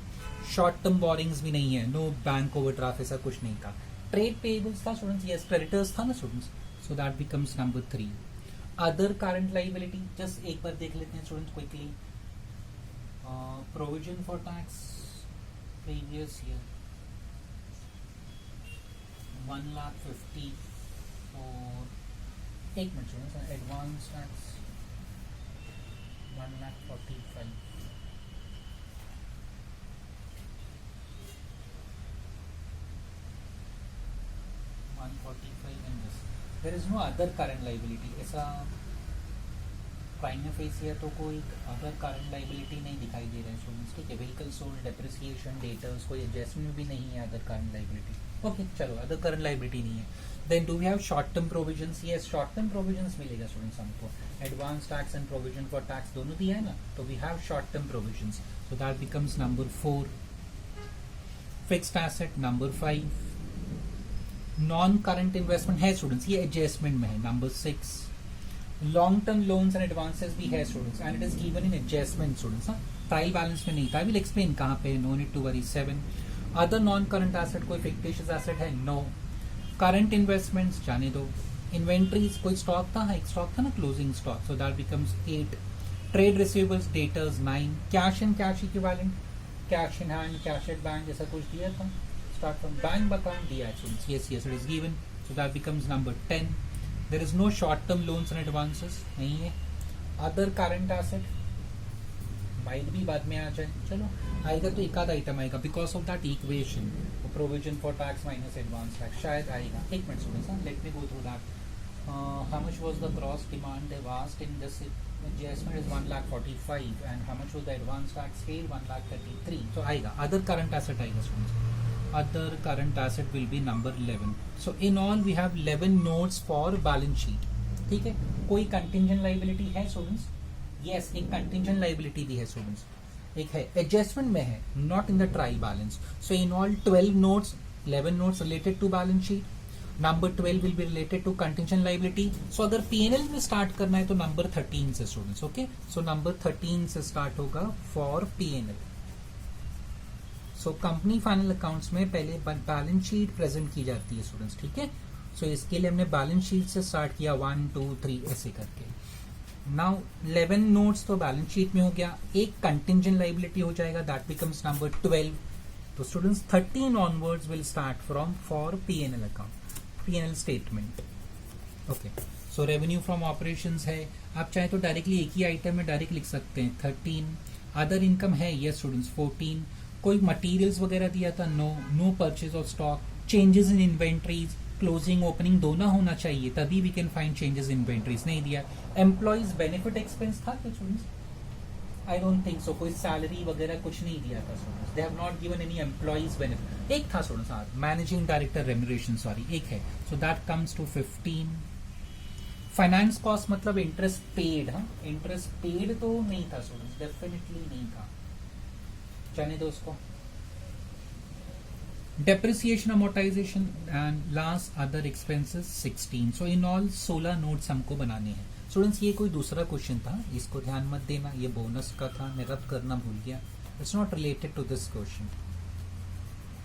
शॉर्ट टर्म बोरिंग्स भी नहीं है, नो बैंक ओवरड्राफ्ट, ऐसा कुछ नहीं था. ट्रेड पेएबल्स था स्टूडेंट्स, यस. क्रेडिटर्स था ना students, so that becomes number 3. Other current liability just एक बार देख लेते हैं students quickly. Provision for tax previous year 1,50,000 for एक minute students. Advance tax 1,45,000. 145 and this. There is no other current liability. ऐसा prime fascia तो कोई other current liability नहीं दिखाई दे रहा है स्टूडेंट्स. ठीक है, व्हीकल सोल्ड, डेप्रिसिएशन, डेटर्स, कोई एडजस्टमेंट भी नहीं है अदर करंट लाइबिलिटी. ओके, चलो अदर करंट लाइबिलिटी नहीं है. Then do we have short term provisions? Yes, short term provisions मिलेगा स्टूडेंट्स हमको. Advance tax and provision for tax दोनों दिया है ना, तो we have short term provisions, so that becomes number 4. Fixed asset number 5. Non current investment है students, ये adjustment में है, number 6. Long term loans and advances भी है students, and it is given in adjustment students. Trial balance में नहीं था. I will explain कहाँ पे, no need to worry. 7. Other non current asset, कोई फिक्टिशियस एसेट है? नो. करंट इन्वेस्टमेंट्स जाने दो. इन्वेंट्रीज, कोई स्टॉक था? हाँ, एक स्टॉक था ना, closing stock, so that becomes 8. Trade receivables, debtors 9. Cash and cash equivalent, cash in hand, cash at bank, जैसा कुछ दिया था. स्टार्ट फ्रॉम बैंक अकाउंट दिया है students, yes yes it is given, so that becomes number 10. There is no short-term loans and advances, नहीं है. Other current asset might भी बाद में आ जाए, चलो आएगा तो एक आध आइटम आएगा because of that equation. Provision for tax minus advance tax शायद आएगा. एक मिनट सुनो, let me go through that. How much was the gross demand they asked in this adjustment is 1,45,000 and how much was the advance tax paid? 1,33,000. So आएगा other current asset आएगा students. Other current asset will be number 11. So in all we have 11 notes for balance sheet. ठीक है, कोई contingent liability है students? Yes, एक contingent liability भी है students. एक है adjustment में है, not in the trial balance. So in all 12 notes, 11 notes related to balance sheet. Number 12 will be related to contingent liability. So अगर P&L में start करना है तो number 13 से students. Okay, so number 13 से start होगा for P&L. So company final accounts में पहले बैलेंस शीट प्रेजेंट की जाती है स्टूडेंट्स. ठीक है, सो इसके लिए हमने बैलेंस शीट से स्टार्ट किया 1 2 3 ऐसे करके. नाउ 11 नोट्स तो बैलेंस शीट में हो गया, एक कंटिंजेंट लाइबिलिटी हो जाएगा, दैट बिकम्स नंबर 12. तो students 13 onwards will start from for P&L account, P&L statement. Okay, so revenue from operations है, आप चाहे तो डायरेक्टली एक ही आइटम में डायरेक्ट लिख सकते हैं 13. अदर इनकम है यस स्टूडेंट्स 14. कोई मटेरियल्स वगैरह दिया था? No. No purchase of stock. Changes in inventories closing opening दोनों होना चाहिए, तभी we can find changes in inventories. नहीं दिया। एम्प्लॉइज बेनिफिट एक्सपेंस था क्या students? I don't think so. कोई सैलरी वगैरह कुछ नहीं दिया था students. They have not given any employees benefit. एक था स्टूडेंट्स, हाँ, मैनेजिंग डायरेक्टर रेम्यूनरेशन, सॉरी, एक है। So that comes to 15। Finance cost मतलब इंटरेस्ट पेड। हाँ, इंटरेस्ट पेड तो नहीं था स्टूडेंट्स, डेफिनेटली नहीं था, जाने दो उसको। Depreciation, amortisation and last other expenses 16। So in all 16 notes हमको बनाने हैं स्टूडेंट्स। ये कोई दूसरा क्वेश्चन था, इसको ध्यान मत देना, ये बोनस का था, मैं रब करना भूल गया। It's not related to this question.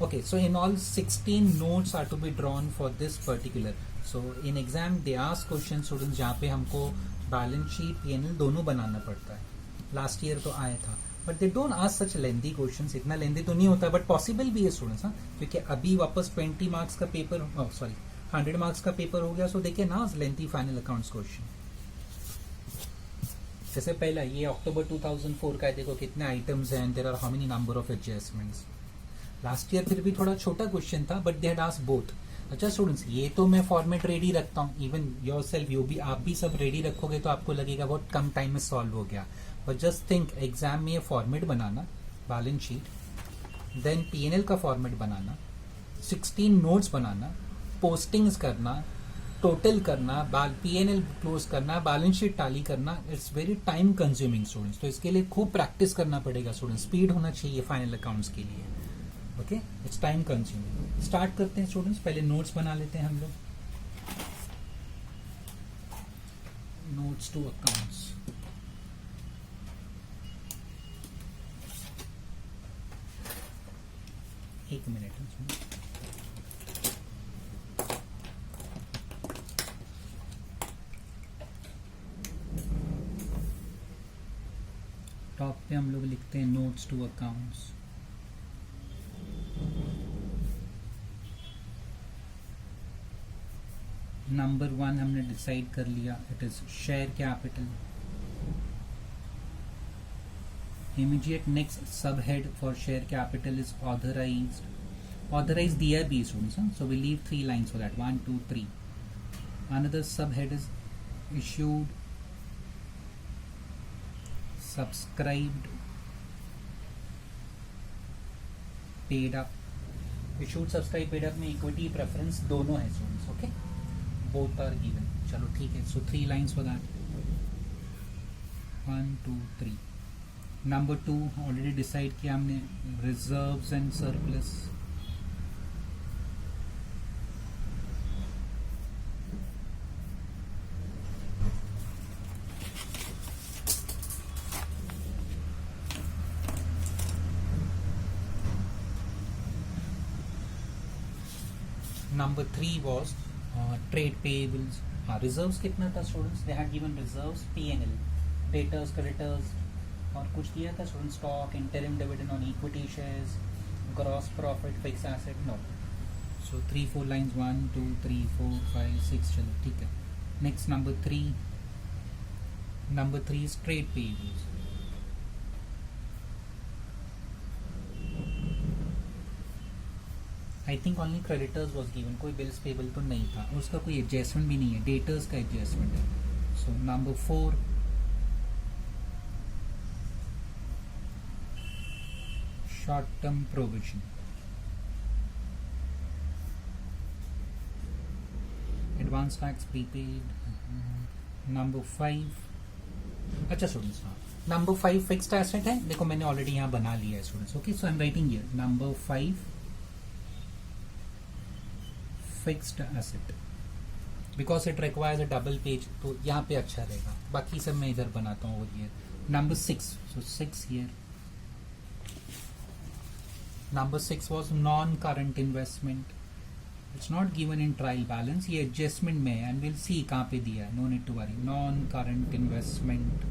Okay, so in all 16 notes are to be drawn for this particular. So in exam they ask question students जहाँ पे हमको बैलेंस शीट P&L दोनों बनाना पड़ता है। लास्ट ईयर तो आया था, but they don't ask such lengthy questions. इतना लेंथी तो नहीं होता, बट पॉसिबल भी है स्टूडेंट्स। हाँ, क्योंकि अभी वापस 20 मार्क्स का पेपर, सॉरी 100 मार्क्स का पेपर हो गया। सो देखिए ना, लेंथी फाइनल अकाउंट्स क्वेश्चन। जैसे पहला ये अक्टूबर 2004 का है, देखो कितने आइटम्स हैं, there are how many number of adjustments. Last year फिर भी थोड़ा छोटा क्वेश्चन था, but they had asked both. अच्छा स्टूडेंट्स, ये तो मैं फॉर्मेट रेडी रखता हूँ, इवन योर सेल्फ यू भी, आप भी सब रेडी रखोगे तो आपको लगेगा बहुत कम टाइम में सॉल्व हो गया। बट जस्ट थिंक, एग्जाम में ये फॉर्मेट बनाना, बैलेंस शीट, देन P&L का फॉर्मेट बनाना, 16 नोट्स बनाना, पोस्टिंग्स करना, टोटल करना, P&L क्लोज करना, बैलेंस शीट टैली करना, it's very time consuming students. तो इसके लिए खूब प्रैक्टिस करना पड़ेगा स्टूडेंट्स, स्पीड होना चाहिए फाइनल अकाउंट्स के लिए। Okay, it's time consuming. Start करते हैं स्टूडेंट्स, पहले नोट्स बना लेते हैं हम लोग। Notes to accounts. एक मिनट टॉप पे हम लोग लिखते हैं नोट्स टू अकाउंट्स। नंबर 1 हमने डिसाइड कर लिया, it is share capital. Immediate next sub head for share capital is authorised. Authorise दिया भी students, so we leave 3 lines for that, 1 2 3। Another sub head is issued, subscribed, paid up. Issued, subscribe, paid up में equity preference दोनों है students. Okay, both are given. चलो ठीक है, so 3 lines for that, 1 2 3। Number 2 already decide किया हमने, reserves and surplus. Number 3 was trade payables. हाँ, reserves कितना था students? They had given reserves, P&L, debtors, creditors, और कुछ दिया था student, stock, interim dividend on equity shares, gross profit, fix asset, no. So 3 4 lines, 1 2 3 4 5 6। चलो ठीक है, next number 3। Number 3 is trade payables. I think only creditors was given, कोई bills payable तो नहीं था, उसका कोई एडजस्टमेंट भी नहीं है, डेटर्स का एडजस्टमेंट है। So number 4, short term provision. Advance tax, prepaid. Number 5, अच्छा स्टूडेंट्स, हाँ, नंबर 5 फिक्स्ड एसेट है। देखो मैंने ऑलरेडी यहाँ बना लिया है students. Okay, so I am writing here number 5 fixed asset, because it requires a double page, तो यहाँ पे अच्छा रहेगा। बाकी सब मैं इधर बनाता हूँ over here. Number 6, so 6 here. Number 6 was non current investment. It's not given in trial balance, ये एडजस्टमेंट में है, एंड विल सी कहाँ पे दिया है, no need to worry. Non current investment.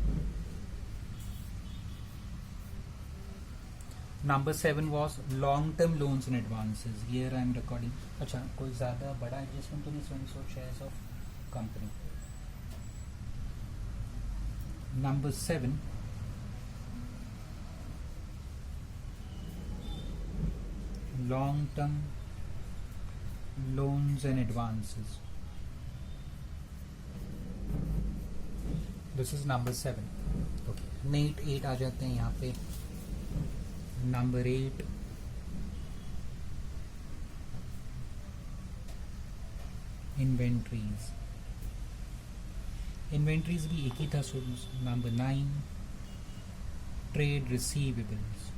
Number 7 was long-term loans and advances. Here I am recording. अच्छा, कोई ज़्यादा बड़ा एडजस्टमेंट तो नहीं, so shares of company. Number 7, long-term loans and advances. This is number 7. Okay. Net 8 आ जाते हैं यहाँ पे. Number 8 inventories. इन्वेंट्रीज भी एक ही था students. Number 9 trade receivables.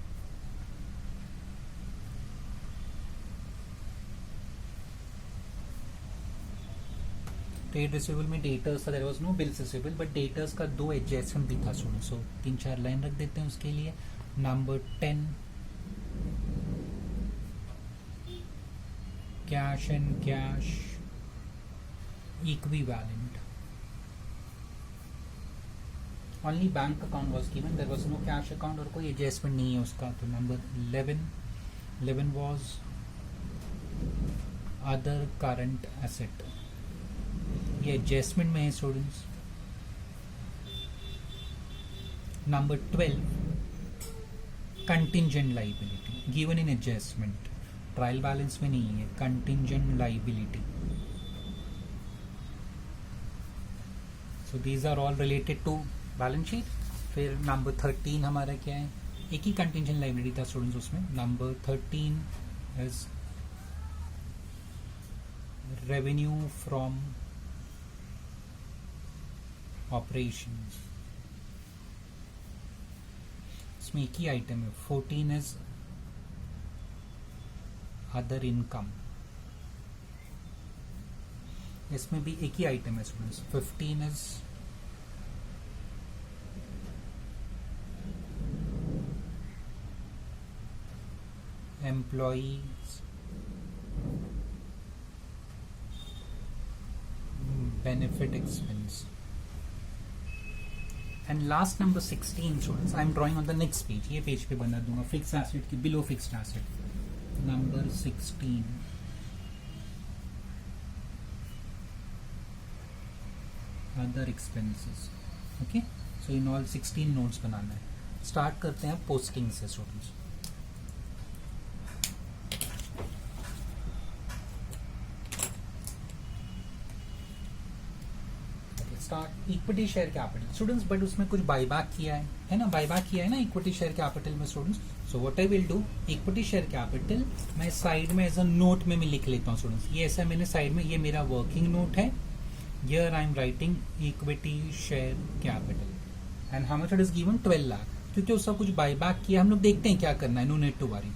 Trade receivable में डेटर्स था, there was no bills receivable, but debtors का 2 एडजस्टमेंट भी था स्टूडेंट्स. सो 3-4 लाइन रख देते हैं उसके लिए. Number 10 cash and cash equivalent. Only bank account was given, there was no cash account और कोई एडजस्टमेंट नहीं है उसका. तो number 11 was other current asset. ये एडजस्टमेंट में है students. Number 12 contingent liability given in adjustment. Trial balance में नहीं है. Contingent liability. So these are all related to balance sheet. फिर नंबर 13 हमारा क्या है, एक ही कंटिंजेंट लाइबिलिटी था स्टूडेंट्स उसमें. Number 13 is revenue from operations. इसमें एक ही आइटम है. 14 इज अदर इनकम. इसमें भी एक ही आइटम है students. 15 is employees benefit expense. And last number 16 students I am drawing on the next page. ये पेज पे बना दूंगा फिक्स एसेट की below fixed asset. Number 16 other expenses. Okay. So in all 16 notes बनाना है. Start करते हैं posting से students. Start equity share capital students. But उसमें कुछ बायबैक किया है ना, बायबैक किया है ना इक्विटी शेयर कैपिटल में students. So what I will do, equity share capital मैं साइड में एज अ नोट में मैं लिख लेता हूँ स्टूडेंट्स. ये ऐसा मैंने साइड में, ये मेरा वर्किंग नोट है. Here I am writing equity share capital and how much it is given 12 lakh. क्योंकि उसका कुछ बायबैक किया, हम लोग देखते हैं क्या करना है. No need to worry.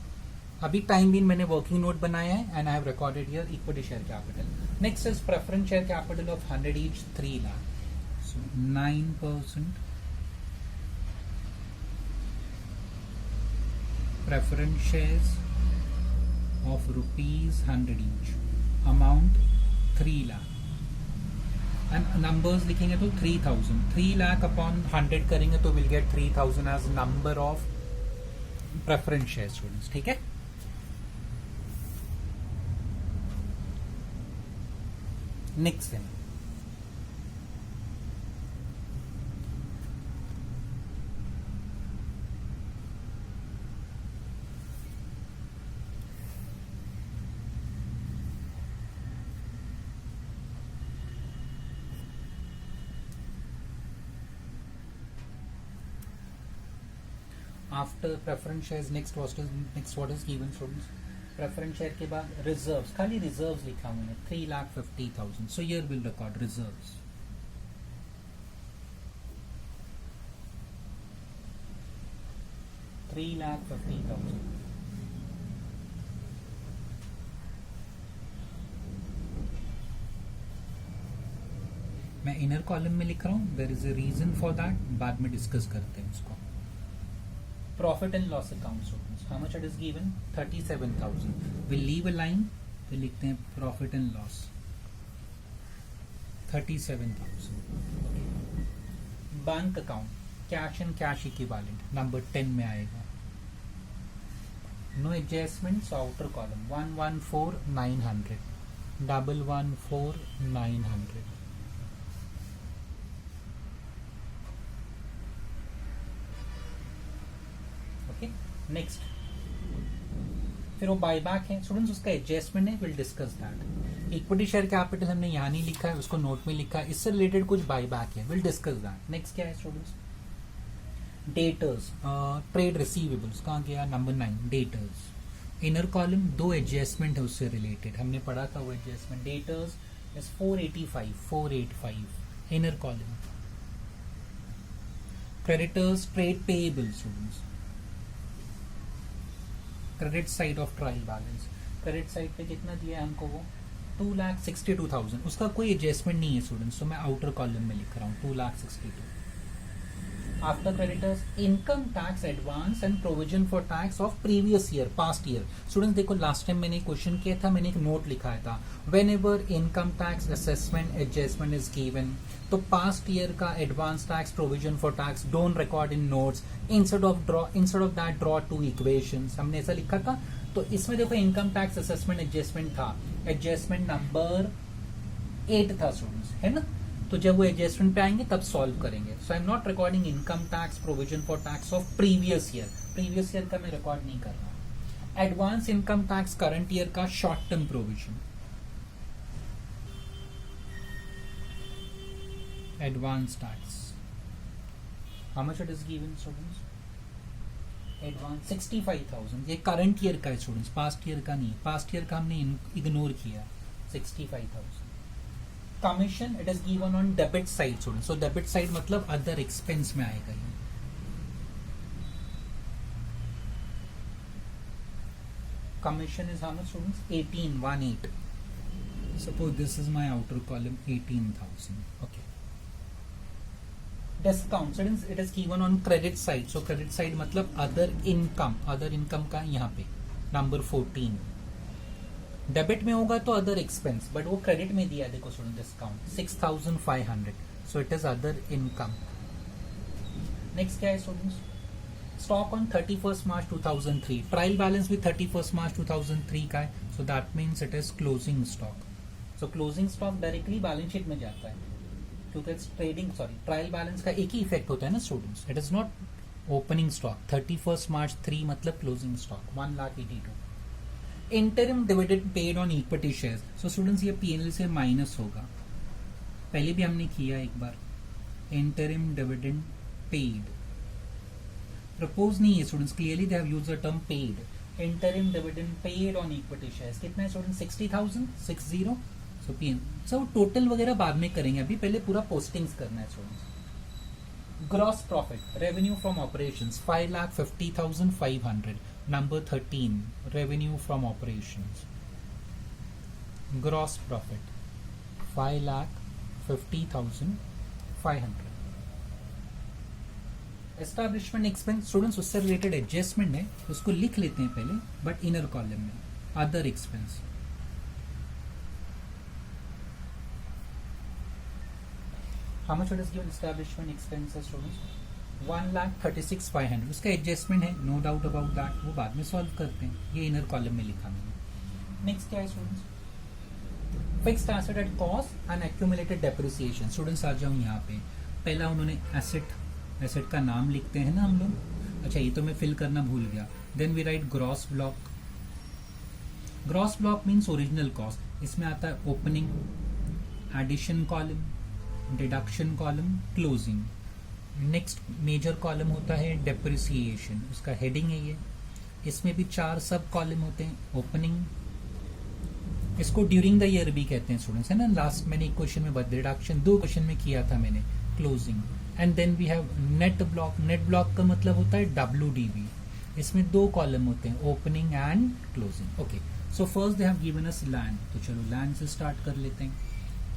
अभी टाइम बीन मैंने वर्किंग नोट बनाया है and I have recorded here equity share capital. Next is preference share capital of 100 each 3 lakh. 9% preference shares of rupees 100 each. Amount 3 lakh. And numbers लिखेंगे तो 3000. 3 lakh upon 100 करेंगे तो we'll get 3000 as number of preference shares students. ठीक है. Next thing. After preference shares next what is given students. Preference share के बाद reserves, खाली reserves लिखा हुआ है 3,50,000. So here will record reserves. $3,50,000. मैं इनर कॉलम में लिख रहा हूं. There is a reason for that, बाद में डिस्कस करते हैं उसको. Profit and loss account students, how much it is given 37,000. Will leave a line, फिर लिखते हैं profit and loss 37,000. Bank account cash and cash equivalent number 10 में आएगा. No adjustments. Outer column 114,900 114,900. Next फिर वो बायबैक है स्टूडेंट्स, उसका adjustment है, will discuss that. Equity share capital हमने यहाँ नहीं लिखा है, उसको नोट में लिखा है, इससे रिलेटेड कुछ बायबैक है, विल डिस्कस दैट। नेक्स्ट क्या है स्टूडेंट्स, डेटर्स, ट्रेड रिसीवेबल्स, कहाँ गया, नंबर 9 डेटर्स। इनर कॉलम दो एडजस्टमेंट है उससे रिलेटेड, हमने पढ़ा था वो adjustment. Debtors is 485 inner column. Creditors trade payable students, credit side of trial balance, credit side पे कितना दिया है हमको, वो 2,62,000, उसका कोई एडजस्टमेंट नहीं है स्टूडेंट्स, तो मैं आउटर कॉलम में लिख रहा हूँ 2,62,000। After creditors income tax advance and provision for tax of previous year, past year. Students देखो लास्ट टाइम मैंने क्वेश्चन किया था, मैंने एक नोट लिखा था, when ever income tax assessment adjustment is given, तो पास्ट ईयर का advance tax provision for tax don't record in notes, instead of that draw two equations, हमने ऐसा लिखा था। तो इसमें देखो इनकम टैक्स असेसमेंट एडजस्टमेंट था, एडजस्टमेंट नंबर 8 था स्टूडेंट्स, है ना। तो जब वो एडजस्टमेंट पे आएंगे तब सॉल्व करेंगे। So I am not recording income tax provision for tax of previous year का मैं रिकॉर्ड नहीं कर रहा। Advance income tax current year का short term provision, advance tax, how much it is given students, advance 65,000, ये current year का है students, past year का नहीं, पास्ट ईयर का हमने इग्नोर किया, 65,000। Commission it is given on debit side students, so debit side मतलब other expense में आएगा ये। Commission is how much students, 1818, suppose this is my outer column 18,000, okay. Discount students it is given on credit side, so credit side मतलब other income का यहाँ पे number 14। Debit में होगा तो अदर एक्सपेंस, बट वो क्रेडिट में दिया, देखो student discount 6,500, so it is other income. Next क्या है students, stock on 31 March 2003, trial balance भी 31 मार्च 2003 का है, so that means it is closing stock. So closing stock directly balance sheet में जाता है, क्योंकि ट्रायल बैलेंस का एक ही इफेक्ट होता है ना students, it is not opening stock. 31 मार्च 3 मतलब closing stock 1,82,000। Interim dividend paid on equity shares, so students ये पीएनएल से माइनस होगा, पहले भी हमने किया एक बार। इंटरिम डिविडेंड पेड प्रपोज नहीं है students, clearly they have used the term paid. Interim dividend paid on equity shares कितना है स्टूडेंट्स, 60,000, 60, सो पीएन, सो टोटल वगैरह बाद में करेंगे, अभी पहले पूरा पोस्टिंग्स करना है students. Gross profit revenue from operations 5,50,500, number 13 revenue from operations, gross profit 5,50,500। Establishment expense students उससे रिलेटेड एडजस्टमेंट है, उसको लिख लेते हैं पहले, बट इनर कॉलम में। Other expense how much it is given, establishment expenses students 1,36,500, उसका एडजस्टमेंट है, नो डाउट अबाउट दैट, वो बाद में सॉल्व करते हैं, ये इनर कॉलम में लिखा मैंने। नेक्स्ट क्या है students, fixed asset at cost and accumulated depreciation. Students आ जाऊँ यहाँ पे, पहला उन्होंने एसेट का नाम लिखते हैं ना हम लोग, अच्छा ये तो मैं फिल करना भूल गया। Then we write gross block, gross block means original cost, इसमें आता है opening, addition column, deduction column, closing. Next major column होता है डेप्रिसिएशन, उसका हेडिंग है ये, इसमें भी 4 सब कॉलम होते हैं। ओपनिंग, इसको ड्यूरिंग द ईयर भी कहते हैं स्टूडेंट्स, है ना, लास्ट मैंने एक क्वेश्चन में डिडक्शन 2 क्वेश्चन में किया था मैंने, closing. And then we have net block, net block का मतलब होता है WDV, इसमें 2 कॉलम होते हैं, opening and closing. Okay, so first they have given us land, तो चलो लैंड से स्टार्ट कर लेते हैं।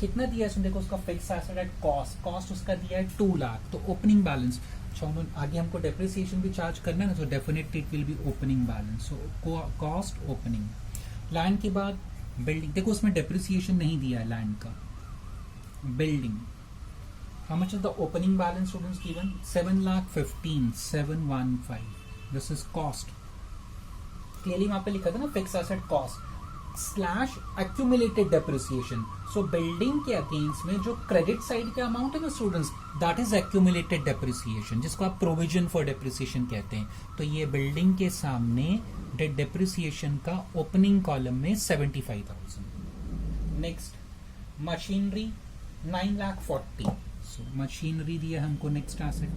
कितना दिया है देखो, उसका फिक्स एसेट एट कॉस्ट उसका दिया है 2 लाख, तो ओपनिंग बैलेंस, अच्छा उन्होंने आगे हमको डेप्रिसिएशन भी चार्ज करना है ना, तो definitely it will be opening balance, so cost opening. Land के बाद बिल्डिंग, देखो उसमें डेप्रिसिएशन नहीं दिया है लैंड का। Building, how much is the opening balance students given, 7,15,715, this is cost, clearly वहां पे लिखा था ना fix asset cost, slash accumulated depreciation. सो बिल्डिंग के अगेंस्ट में जो क्रेडिट साइड का अमाउंट है ना students, that is accumulated depreciation, जिसको आप प्रोविजन फॉर डेप्रिसिएशन कहते हैं. तो ये बिल्डिंग के सामने डेप्रिसिएशन का ओपनिंग कॉलम में 75,000. Next machinery 9,40,000. सो मशीनरी दिया हमको नेक्स्ट एसेट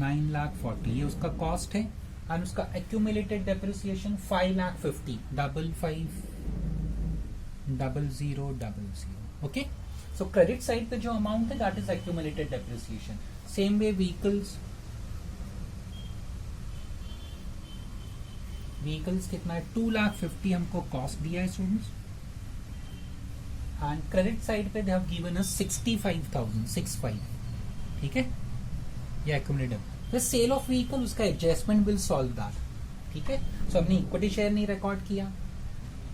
9,40,000, ये उसका कॉस्ट है. एंड उसका एक्यूमुलेटेड डेप्रिसिएशन 5,50,000. 55,00,00. ओके. सो क्रेडिट साइड पे जो अमाउंट है that is accumulated depreciation. Same way vehicles कितना है 2,50,000 हमको कॉस्ट दिया है स्टूडेंट्स. एंड क्रेडिट साइड पे दे हैव गिवन अस 65,000. ठीक है, ये एक्यूमुलेटेड. फिर सेल ऑफ व्हीकल, उसका एडजस्टमेंट विल सॉल्व दैट. ठीक है. सो हमने इक्विटी शेयर नहीं रिकॉर्ड किया.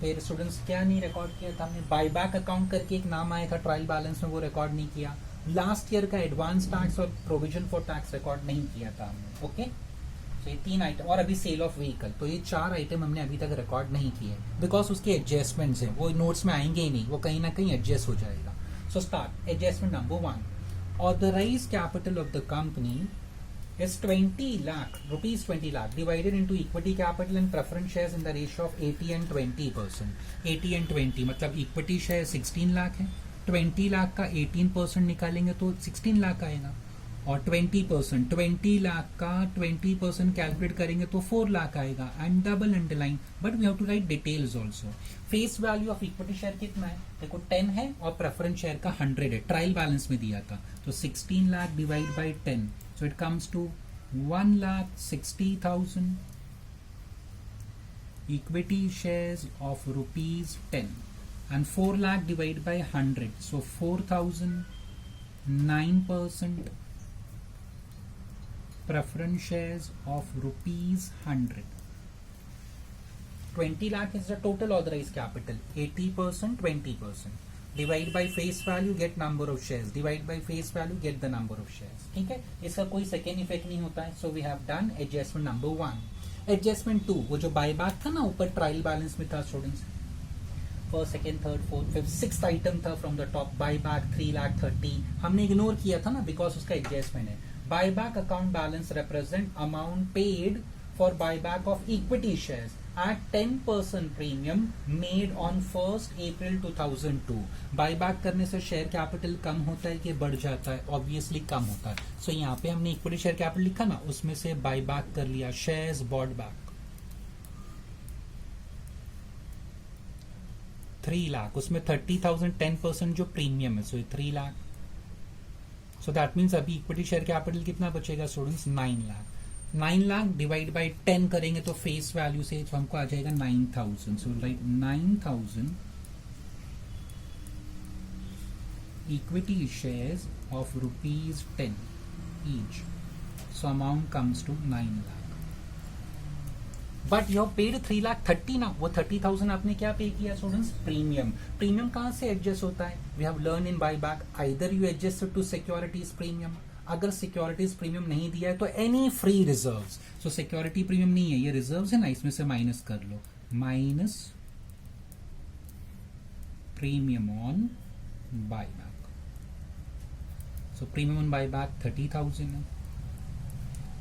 फिर स्टूडेंट्स क्या नहीं रिकॉर्ड किया था हमने, बायबैक अकाउंट करके एक नाम आया था ट्रायल बैलेंस में, वो रिकॉर्ड नहीं किया. लास्ट ईयर का एडवांस टैक्स और प्रोविजन फॉर टैक्स रिकॉर्ड नहीं किया था हमने. ओके. तो ये 3 आइटम और अभी सेल ऑफ व्हीकल, तो ये 4 आइटम हमने अभी तक रिकॉर्ड नहीं किए बिकॉज उसके एडजस्टमेंट्स हैं, वो नोट्स में आएंगे ही नहीं, वो कहीं ना कहीं एडजस्ट हो जाएगा. So start. Adjustment number 1, authorise capital of the company is 20 lakh rupees, 20 lakh divided into equity capital and preference shares in the ratio of 80 and 20%. 80 and 20 मतलब इक्विटी शेयर 16 लाख है, 20 लाख का 18% निकालेंगे तो 16 लाख आएगा. और 20%, 20 लाख का 20% कैलकुलेट करेंगे तो 4 लाख आएगा. And double underline, but we have to write details also. Face value of equity share कितना है देखो 10 है, और प्रेफरेंस शेयर का 100 है, ट्रायल बैलेंस में दिया था. तो 16 lakh divide by 10, so it comes to 1,60,000 equity shares of rupees 10, and 4 lakh divided by 100, so 4,000, 9% preference shares of rupees 100. 20 lakh is the total authorized capital, 80%, 20%. Divide by face value, get number of shares. Divide by face value, get the number of shares. ठीक है, इसका कोई second effect नहीं होता है. So we have done adjustment number 1. Adjustment 2, वो जो buyback था ना ऊपर ट्रायल बैलेंस में था students, first, second, third, fourth, fifth, sixth item था फ्रॉम द टॉप. बायबैक 3,30,000 हमने इग्नोर किया था ना बिकॉज उसका एडजस्टमेंट है. Buyback account balance represent amount paid for buyback of equity shares at 10% premium made on 1st April 2002. Buyback करने से share capital कम होता है कि बढ़ जाता है? ऑब्वियसली कम होता है. सो यहाँ पे हमने इक्विटी शेयर कैपिटल लिखा ना, उसमें से बायबैक कर लिया, शेयर्स बॉट बैक 3 लाख, उसमें 30,000 10% जो प्रीमियम है, सो 3 लाख. सो दैट मीन्स अभी इक्विटी शेयर कैपिटल कितना बचेगा students 9 lakh. 9 lakh divide by 10 करेंगे तो फेस वैल्यू से तो हमको आ जाएगा 9,000. So right 9,000 equity shares of rupees 10 each. So amount comes to 9 lakh. But you paid 3,30,000 ना, वो 30,000 आपने क्या पे किया स्टूडेंट्स? प्रीमियम. प्रीमियम कहाँ से एडजस्ट होता है? We have learn in buyback either you adjust to securities premium. अगर सिक्योरिटीज प्रीमियम नहीं दिया है तो any free reserves. So security premium नहीं है, ये रिजर्व्स है ना, इसमें से माइनस कर लो, minus premium on buyback. So premium on buyback 30,000 है.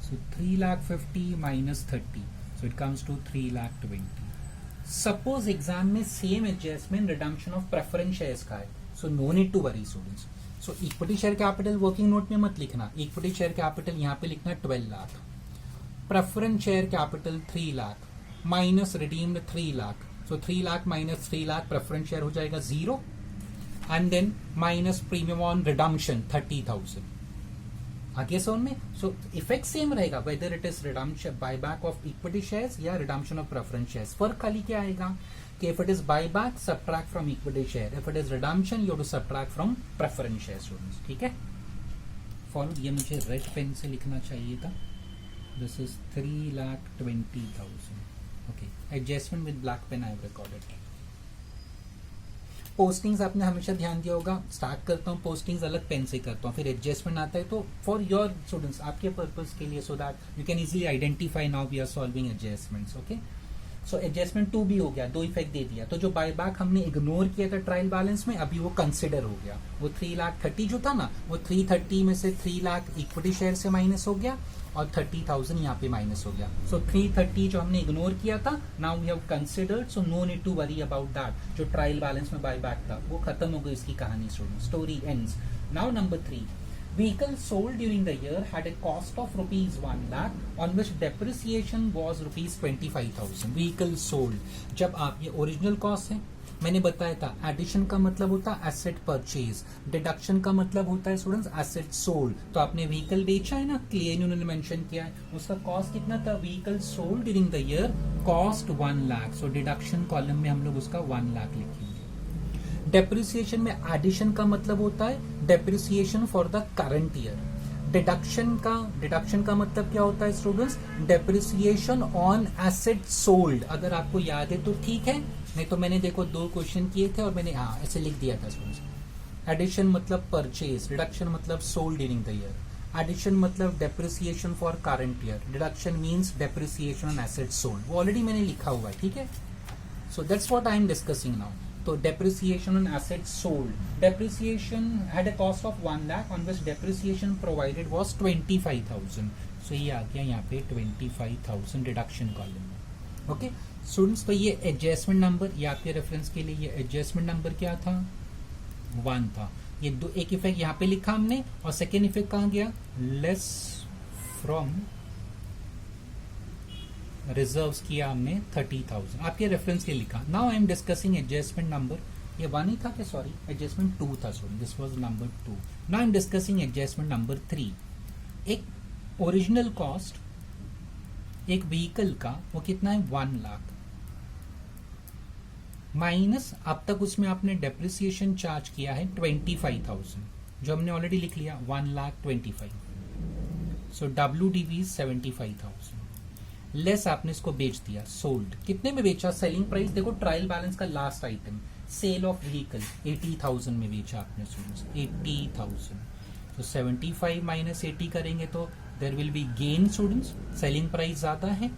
So 3,50,000 minus 30, so it comes to 3,20,000. Suppose exam में same adjustment redemption of preference shares का है, so no need to worry students. So equity share capital working note में मत लिखना. Equity share capital यहाँ पे लिखना 12 lakh, preference share capital 3 lakh, minus redeemed 3 lakh. So 3 lakh minus 3 lakh, preference share हो जाएगा 0, and then minus premium on redemption 30,000. आगे सोन में सो इफेक्ट सेम रहेगा whether it is redemption buyback of equity shares या रिडम्पशन ऑफ प्रेफरेंस शेयर्स. फर्क खाली क्या आएगा कि if it is buyback subtract from equity share, if it is redemption you have to subtract from preference share students. ठीक है, follow. ये मुझे रेड पेन से लिखना चाहिए था. This is 3,20,000. Okay, adjustment with black pen I have recorded. Postings आपने हमेशा ध्यान दिया होगा, स्टार्ट करता हूँ पोस्टिंग्स अलग पेन से करता हूँ, फिर एडजस्टमेंट आता है तो फॉर योर स्टूडेंट्स आपके पर्पज के लिए, so that you can easily identify now we are solving adjustments. Okay, so adjustment 2 भी हो गया, 2 इफेक्ट दे दिया। तो जो बायबैक हमने इग्नोर किया था ट्रायल बैलेंस में, अभी वो कंसिडर हो गया। वो 3,30,000 जो था ना, वो 330 में से 3,00,000 इक्विटी शेयर से माइनस हो गया और 30,000 यहाँ पे माइनस हो गया। सो 330 जो हमने इग्नोर किया था, now we have considered, so no need to worry about that. जो ट्रायल बैलेंस में बायबैक था वो खत्म हो गई, इसकी कहानी story ends. Now number 3, vehicle sold during the year had a cost of rupees 1 lakh on which depreciation was rupees 25,000. vehicle sold, जब आप, ये ओरिजिनल कॉस्ट है, मैंने बताया था एडिशन का मतलब होता है एसेट परचेज, डिडक्शन का मतलब होता है स्टूडेंट्स एसेट सोल्ड। तो आपने व्हीकल बेचा है ना, क्लियरली उन्होंने मेंशन किया है, उसका कॉस्ट कितना था, vehicle sold during the year cost 1 lakh. So deduction column में हम लोग उसका 1 लाख लिखेंगे। डेप्रिसिएशन में एडिशन का मतलब होता है depreciation for the current year. Deduction का मतलब क्या होता है students, depreciation on asset sold. अगर आपको याद है तो ठीक है, नहीं तो मैंने देखो 2 क्वेश्चन किए थे और मैंने ऐसे लिख दिया था स्टूडेंट्स। एडिशन मतलब परचेज, डिडक्शन मतलब sold during the year. Addition मतलब depreciation for current year, deduction means depreciation on asset sold. वो ऑलरेडी मैंने लिखा हुआ है, ठीक है। So that's what I am discussing now. तो depreciation on assets sold, depreciation had a cost of 1 lakh on which depreciation provided was 25,000. so ये आ गया यहाँ पे 25,000 डिडक्शन कॉलम में। ओके स्टूडेंट्स, तो ये एडजस्टमेंट नंबर, ये आपके रेफरेंस के लिए ये एडजस्टमेंट नंबर क्या था, 1 था। ये एक इफेक्ट यहाँ पे लिखा हमने, और सेकेंड इफेक्ट कहाँ गया, लेस फ्रॉम रिजर्व्स किया हमने 30,000, आपके रेफरेंस के लिखा। Now I am discussing adjustment number, ये 1 ही था क्या, सॉरी एडजस्टमेंट 2 था, sorry this was number 2। Now I am discussing adjustment number 3। एक ओरिजिनल कॉस्ट एक व्हीकल का वो कितना है, 1 लाख माइनस अब तक उसमें आपने डेप्रिसिएशन चार्ज किया है 25,000, जो हमने ऑलरेडी लिख लिया 1,25,000। सो WDV 75,000 लेस आपने इसको बेच दिया, सोल्ड। कितने में बेचा, सेलिंग प्राइस देखो, ट्रायल बैलेंस का last item, sale of vehicle 80,000 में बेचा आपने स्टूडेंट्स, 80,000। तो 75 माइनस 80 करेंगे तो there will be gain students, selling price ज्यादा है।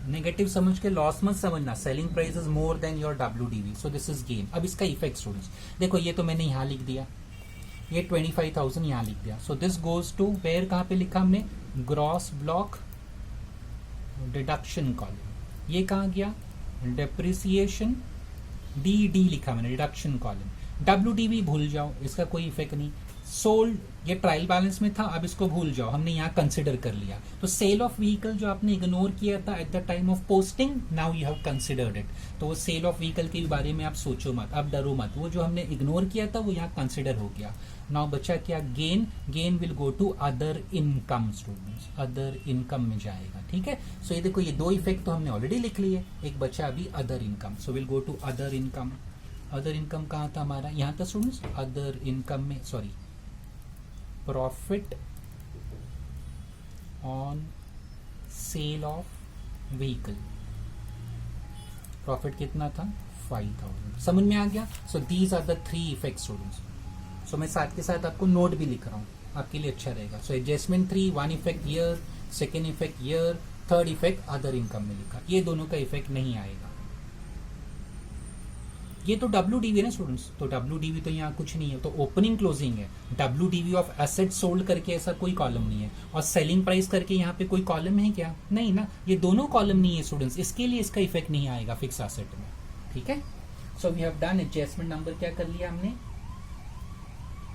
नेगेटिव समझ के लॉस मत समझना, selling price is more than your WDV, so this is gain. अब इसका इफेक्ट स्टूडेंट्स देखो, ये तो मैंने यहाँ लिख दिया, ये 25,000 यहाँ लिख दिया। So this goes to where, कहाँ पे लिखा हमने, ग्रॉस ब्लॉक डिडक्शन कॉलम। ये कहाँ गया, डेप्रिसिएशन डी लिखा मैंने, डिडक्शन कॉलम। WDV भूल जाओ, इसका कोई इफेक्ट नहीं। सोल्ड ये ट्रायल बैलेंस में था, अब इसको भूल जाओ, हमने यहाँ कंसिडर कर लिया। तो सेल ऑफ व्हीकल जो आपने इग्नोर किया था at the time of posting, now you have considered it. तो वो सेल ऑफ व्हीकल के बारे में आप सोचो मत, आप डरो मत, वो जो हमने इग्नोर किया था वो यहाँ कंसिडर हो गया। नाउ बचा क्या, gain will go to other income students, other income में जाएगा, ठीक है। सो ये देखो, ये 2 इफेक्ट तो हमने ऑलरेडी लिख लिए, एक बचा अभी other income. So will go to other income. Other income कहाँ था हमारा, यहाँ था स्टूडेंट्स, अदर इनकम में, sorry profit on sale of vehicle, profit कितना था, 5,000। समझ में आ गया। So these are the 3 effect students. सो मैं साथ के साथ आपको नोट भी लिख रहा हूँ, आपके लिए अच्छा रहेगा। So adjustment 3, 1 effect year, second effect year, third effect other income में लिखा, ये दोनों का इफेक्ट नहीं आएगा। ये तो WDV है ना स्टूडेंट्स, तो WDV तो यहाँ कुछ नहीं है, तो ओपनिंग क्लोजिंग है। WDV ऑफ एसेट सोल्ड करके ऐसा कोई कॉलम नहीं है, और सेलिंग प्राइस करके यहाँ पे कोई कॉलम है क्या, नहीं ना, ये दोनों कॉलम नहीं है स्टूडेंट्स, इसके लिए इसका इफेक्ट नहीं आएगा फिक्स एसेट में, ठीक है। So we have done adjustment number, क्या कर लिया हमने,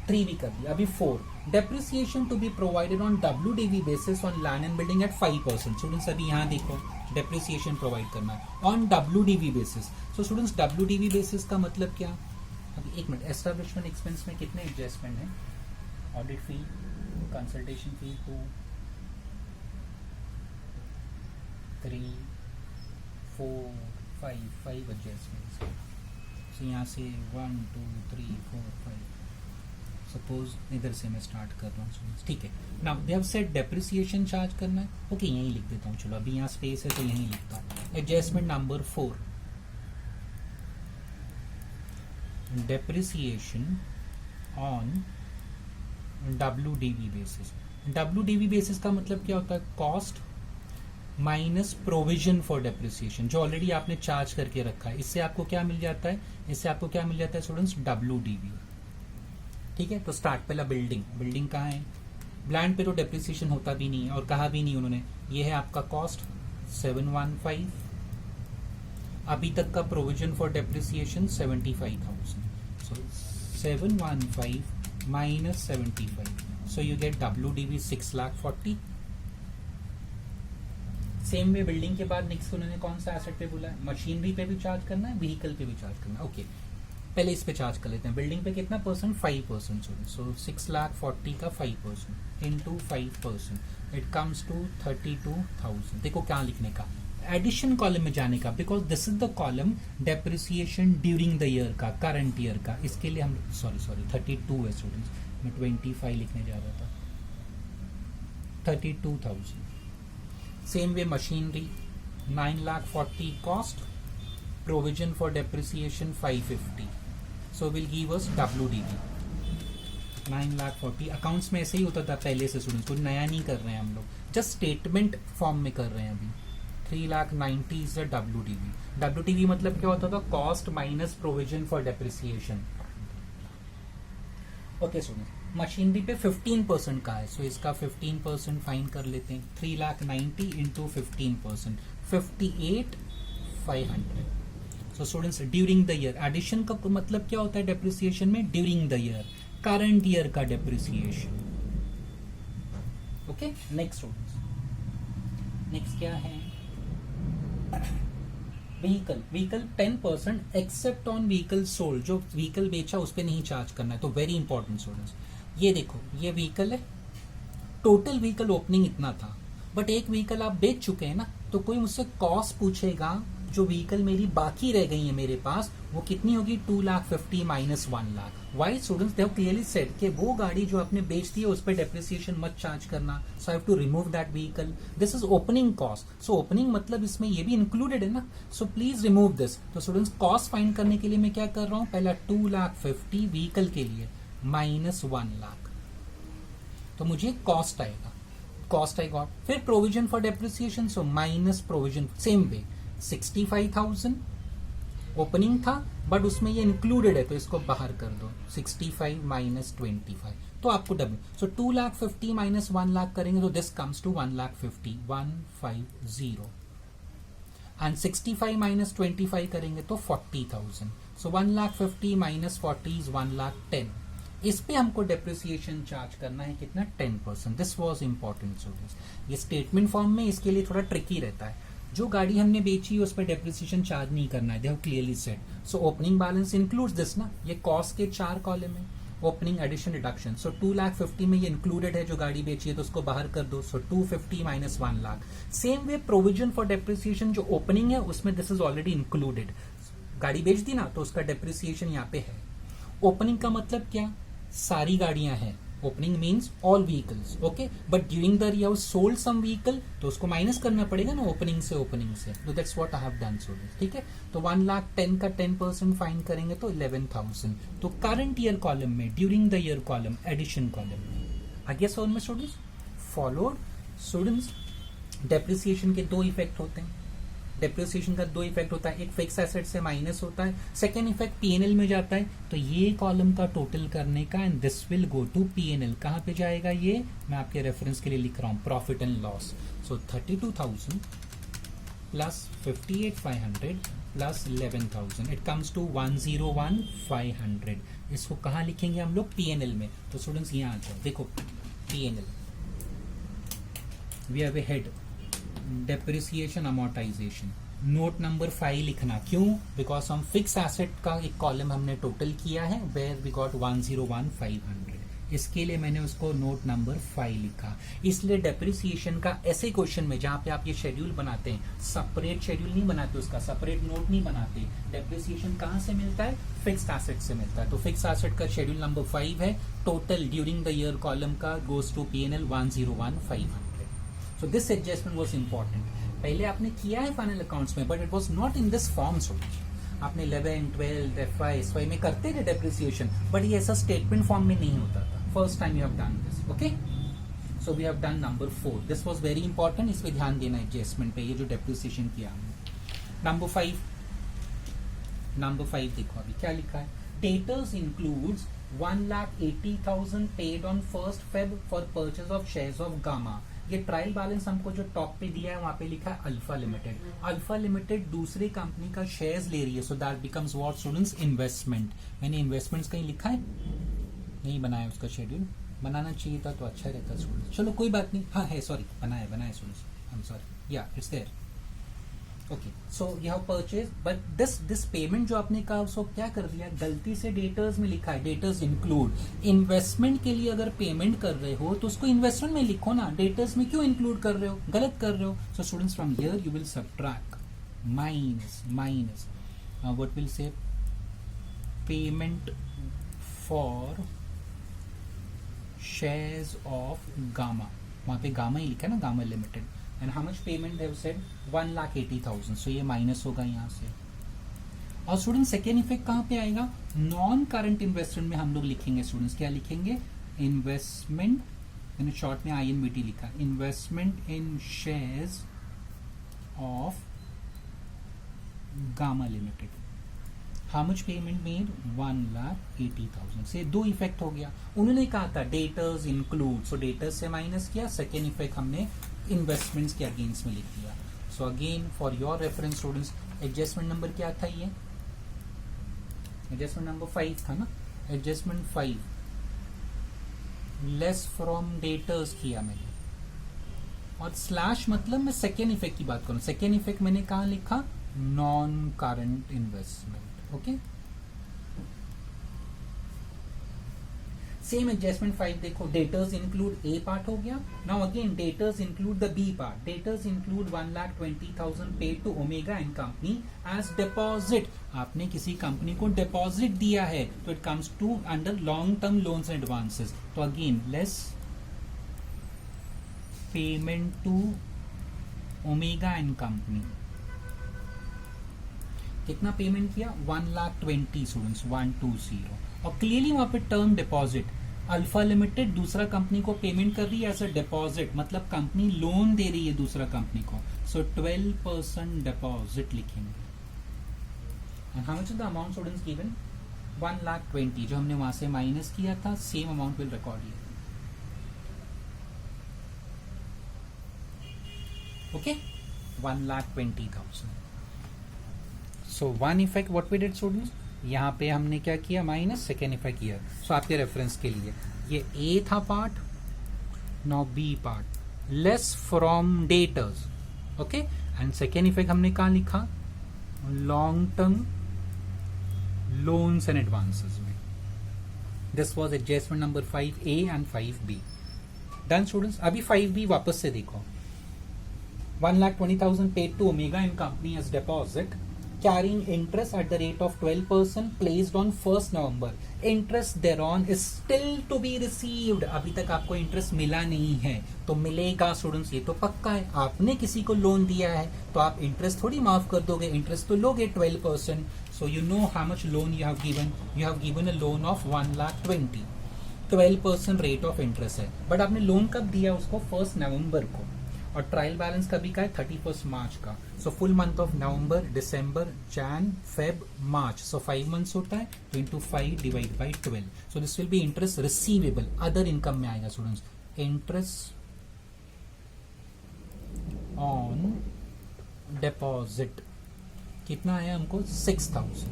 3 भी कर दिया। अभी 4, depreciation to be provided on WDV basis on land and building at 5%। Students अभी यहाँ देखो, डेप्रिसिएशन प्रोवाइड करना है on WDV basis. So students WDV basis का मतलब क्या, अभी एक मिनट, एस्टैब्लिशमेंट एक्सपेंस में कितने एडजस्टमेंट है, ऑडिट फी, कंसल्टेशन फी 2, 3, 4, 5 एडजस्टमेंट्स। सो यहाँ से 1 2 3 4 5, सपोज इधर से मैं स्टार्ट कर रहा हूँ, ठीक है। Now they have said depreciation charge करना है, ओके यहीं लिख देता हूँ, चलो अभी यहाँ स्पेस है तो यहीं लिखता हूँ। Adjustment number 4, depreciation on WDV basis. WDV basis का मतलब क्या होता है, cost minus provision for depreciation जो ऑलरेडी आपने चार्ज करके रखा है, इससे आपको क्या मिल जाता है, इससे आपको क्या मिल जाता है स्टूडेंट्स, WDV। ठीक है, तो स्टार्ट पहला बिल्डिंग कहाँ है, लैंड पे तो डेप्रिसिएशन होता भी नहीं है और कहा भी नहीं उन्होंने, ये है आपका कॉस्ट 715, अभी तक का provision for depreciation 75,000, so 715 minus 75, so you get WDV 6,40,000। Same way building के बाद नेक्स्ट उन्होंने कौन सा एसेट पे बोला है, मशीनरी पे भी चार्ज करना है, व्हीकल पे भी चार्ज करना है। ओके, पहले इस पे चार्ज कर लेते हैं। बिल्डिंग पे कितना परसेंट, 5%, सो 6,40,000 का 5% इंटू 5%, इट कम्स टू 32,000। देखो क्या लिखने का, एडिशन कॉलम में जाने का, because this is the column depreciation during the year का, करंट ईयर का। इसके लिए हम सॉरी 32 है स्टूडेंट्स, मैं 25 लिखने जा रहा था, 32,000। Same way machinery 9,40,000 cost, provision for depreciation 550, so will give us WDV 9,40,000। Accounts में ऐसे ही होता था पहले से स्टूडेंट्स, कुछ नया नहीं कर रहे हैं हम लोग, जस्ट स्टेटमेंट फॉर्म में कर रहे हैं अभी। 3,90,000 इज द WDV। WDV मतलब क्या होता था, cost minus provision for depreciation. Okay student, machinery पे 15% का है, सो इसका 15% फाइन कर लेते हैं। 3,90,000 into 15%, 58,500। So students during the year, addition का मतलब क्या होता है डेप्रिसिएशन में, during the year, current year का depreciation. Okay, next students, next क्या है, vehicle 10% except on vehicle sold, जो व्हीकल बेचा उस पर नहीं चार्ज करना है। तो वेरी इंपॉर्टेंट स्टूडेंट्स, ये देखो ये व्हीकल है, टोटल व्हीकल ओपनिंग इतना था, बट एक व्हीकल आप बेच चुके हैं ना, तो कोई मुझसे कॉस्ट पूछेगा, जो व्हीकल मेरी बाकी रह गई है मेरे पास, वो कितनी होगी, 2,50,000 minus 1,00,000। Why students, they have clearly said कि वो गाड़ी जो आपने बेच दी है उस पर डेप्रिसिएशन मत चार्ज करना, so I have to remove that vehicle, this is opening cost. So opening मतलब इसमें ये भी इंक्लूडेड है ना, सो प्लीज रिमूव दिस। तो स्टूडेंट्स कॉस्ट फाइंड करने के लिए मैं क्या कर रहा हूं, पहला 2,50,000 व्हीकल के लिए माइनस 1,00,000, तो मुझे कॉस्ट आएगा, कॉस्ट आई गॉट। फिर provision for depreciation, so minus provision, same way 65,000 opening था, बट उसमें ये इंक्लूडेड है तो इसको बाहर कर दो, 65 माइनस 25, तो आपको डब्ल्यू, सो 2,50,000 माइनस 1,00,000 करेंगे तो this comes to 1,50,000 and 65 minus 25 करेंगे तो 40,000, सो 1,50,000 माइनस 40 इज 1,10,000। इस पे हमको डेप्रिसिएशन चार्ज करना है कितना, 10%। दिस वाज इंपॉर्टेंट स्टूडेंट्स, ये स्टेटमेंट फॉर्म में इसके लिए थोड़ा ट्रिकी रहता है। जो गाड़ी हमने बेची उस पर डेप्रिसिएशन चार्ज नहीं करना है, दे have clearly said. So opening balance includes this ना, ये कॉस्ट के 4 कॉलम है, ओपनिंग एडिशन रिडक्शन, सो 2,50,000 में ये इंक्लूडेड है, जो गाड़ी बेची है तो उसको बाहर कर दो, सो 250 minus 1,00,000। Same way provision for depreciation जो ओपनिंग है उसमें दिस इज ऑलरेडी इंक्लूडेड, गाड़ी बेच दी ना तो उसका डेप्रिसिएशन यहाँ पे है। ओपनिंग का मतलब क्या, सारी गाड़ियां हैं, opening means all vehicles, okay, but during the year sold some vehicle तो उसको माइनस करना पड़ेगा ना ओपनिंग से, तो that's what I have done students. ठीक है, तो 1,10,000 का 10% फाइन करेंगे तो 11,000। तो करंट ईयर कॉलम में, during the year column, addition column में आगे सॉल्व में स्टूडेंट्स फॉलोड। स्टूडेंट्स डेप्रिसिएशन के 2 इफेक्ट होते हैं, डेप्रिसिएशन का 2 इफेक्ट होता है, एक फिक्स एसेट से माइनस होता है, सेकेंड इफेक्ट पीएनएल में जाता है। तो ये कॉलम का टोटल करने का and this will go to PNL. कहां पे जाएगा ये, मैं आपके रेफरेंस के लिए लिख रहा हूं, profit and loss. So 32,000 plus 58,500 plus 11,000, it comes to 101,500। इसको कहां लिखेंगे हम लोग, पीएनएल में। तो स्टूडेंट्स यहां आ जाओ, देखो PNL, we have a head depreciation amortisation, note number 5 लिखना, क्यों, बिकॉज हम फिक्स एसेट का एक कॉलम हमने टोटल किया है, वेयर वी गॉट 101,500, इसके लिए मैंने उसको नोट नंबर 5 लिखा। इसलिए डेप्रिसिएशन का ऐसे क्वेश्चन में जहां पे आप ये शेड्यूल बनाते हैं, सेपरेट शेड्यूल नहीं बनाते, उसका सेपरेट नोट नहीं बनाते, डेप्रिसिएशन कहां से मिलता है, फिक्स्ड एसेट से मिलता है। तो फिक्स एसेट का शेड्यूल नंबर 5 है, total during the year column का goes to PNL 101,500। So this adjustment was important. पहले आपने किया है फाइनल अकाउंट्स में, but it was not in this form. So आपने 11, 12, FY, SY में करते थे डेप्रिसिएशन, बट ये ऐसा स्टेटमेंट फॉर्म में नहीं होता था। First time you have done this, okay. So we have done number 4. This was very important, इस पे ध्यान देना एडजस्टमेंट पे, ये जो डेप्रिसिएशन किया हमने. नंबर 5 देखो अभी क्या लिखा है. Debtors includes 1,80,000 paid on 1st Feb for purchase of shares of gamma. ये ट्रायल बैलेंस हमको जो टॉप पे दिया है वहां पे लिखा है अल्फा लिमिटेड. अल्फा लिमिटेड दूसरी कंपनी का शेयर्स ले रही है, so that becomes what students, investment. मैंने इन्वेस्टमेंट्स कहीं लिखा है नहीं, बनाया उसका शेड्यूल, बनाना चाहिए था तो अच्छा रहता स्टूडेंट्स. चलो कोई बात नहीं, हाँ है, सॉरी बनाया स्टूडेंट्स, आई एम सॉरी, या it's there. Okay, so you have purchase, but this payment जो आपने कहा उसको क्या कर दिया, गलती से डेटर्स में लिखा है. डेटर्स इंक्लूड, इन्वेस्टमेंट के लिए अगर पेमेंट कर रहे हो तो उसको इन्वेस्टमेंट में लिखो ना, डेटर्स में क्यों इंक्लूड कर रहे हो, गलत कर रहे हो. So students from here you will subtract minus what will say payment for shares of gamma. वहां पे गामा ही लिखा है ना, gamma limited. And how much payment they have said, 1,80,000. सो ये माइनस होगा यहाँ से. और स्टूडेंट सेकेंड इफेक्ट कहाँ पे आएगा, नॉन करंट इन्वेस्टमेंट में हम लोग लिखेंगे स्टूडेंट्स, क्या लिखेंगे, इन्वेस्टमेंट, मैंने शॉर्ट में INVT लिखा, investment in shares of gamma limited. How much payment made, 1,80,000. से दो इफेक्ट हो गया. उन्होंने कहा था डेटर्स इंक्लूड, सो डेटर्स से माइनस किया. सेकेंड इफेक्ट हमने इन्वेस्टमेंट्स के अगेंस्ट में लिख दिया. So again for your reference students, adjustment number क्या था, ये एडजस्टमेंट नंबर 5 था ना. एडजस्टमेंट 5 लेस फ्रॉम डेटर्स किया मैंने, और स्लैश मतलब मैं सेकेंड इफेक्ट की बात करूं. सेकेंड इफेक्ट मैंने कहा लिखा, non current investment. Okay, same adjustment 5 देखो, डेटर्स इंक्लूड ए पार्ट हो गया. Now again debtors include the B part. Debtors include 1,20,000 paid to omega and company as deposit. आपने किसी कंपनी को डिपॉजिट दिया है तो it comes to under long term loans and advances. तो again less payment to omega and company. कितना payment किया, 1,20,000 students, 120. और क्लियरली वहां पे टर्म डिपॉजिट, अल्फा लिमिटेड दूसरा कंपनी को पेमेंट कर रही है एज अ डिपॉजिट, मतलब कंपनी लोन दे रही है दूसरा कंपनी को. सो 12% डिपॉजिट लिखेंगे. And how much is the amount students given, 1,20,000. जो हमने वहां से माइनस किया था, same amount will record here. Okay, 1,20,000. So one effect what we did students, यहाँ पे हमने क्या किया, माइनस. सेकेंड इफेक्ट किया. सो आपके रेफरेंस के लिए ये ए था part, now B part, less from debtors. Okay, and second effect हमने कहा लिखा, long term loans and advances में. This was adjustment number 5A and 5B. Done students. अभी 5B वापस से देखो, 1,20,000 paid to omega and company as deposit, carrying interest at the rate of 12% placed on 1st November. Interest thereon is still to be received. अभी तक आपको interest मिला नहीं है, तो मिलेगा स्टूडेंट्स, ये तो पक्का है. आपने किसी को लोन दिया है तो आप इंटरेस्ट थोड़ी माफ कर दोगे, इंटरेस्ट तो लोगे 12%. So you know how much loan you have given. You have given a loan of 1,20,000. 12% rate of interest है, बट आपने लोन कब दिया उसको, 1st नवंबर को. और ट्रायल बैलेंस कभी का है, 31st मार्च का. So full month of November, December, Jain, Feb, March. So 5 months होता है, तो into 5 divide by 12. So this will be interest receivable, other income में आएगा स्टूडेंट्स. इंटरेस्ट ऑन डिपॉजिट कितना आया हमको, 6,000.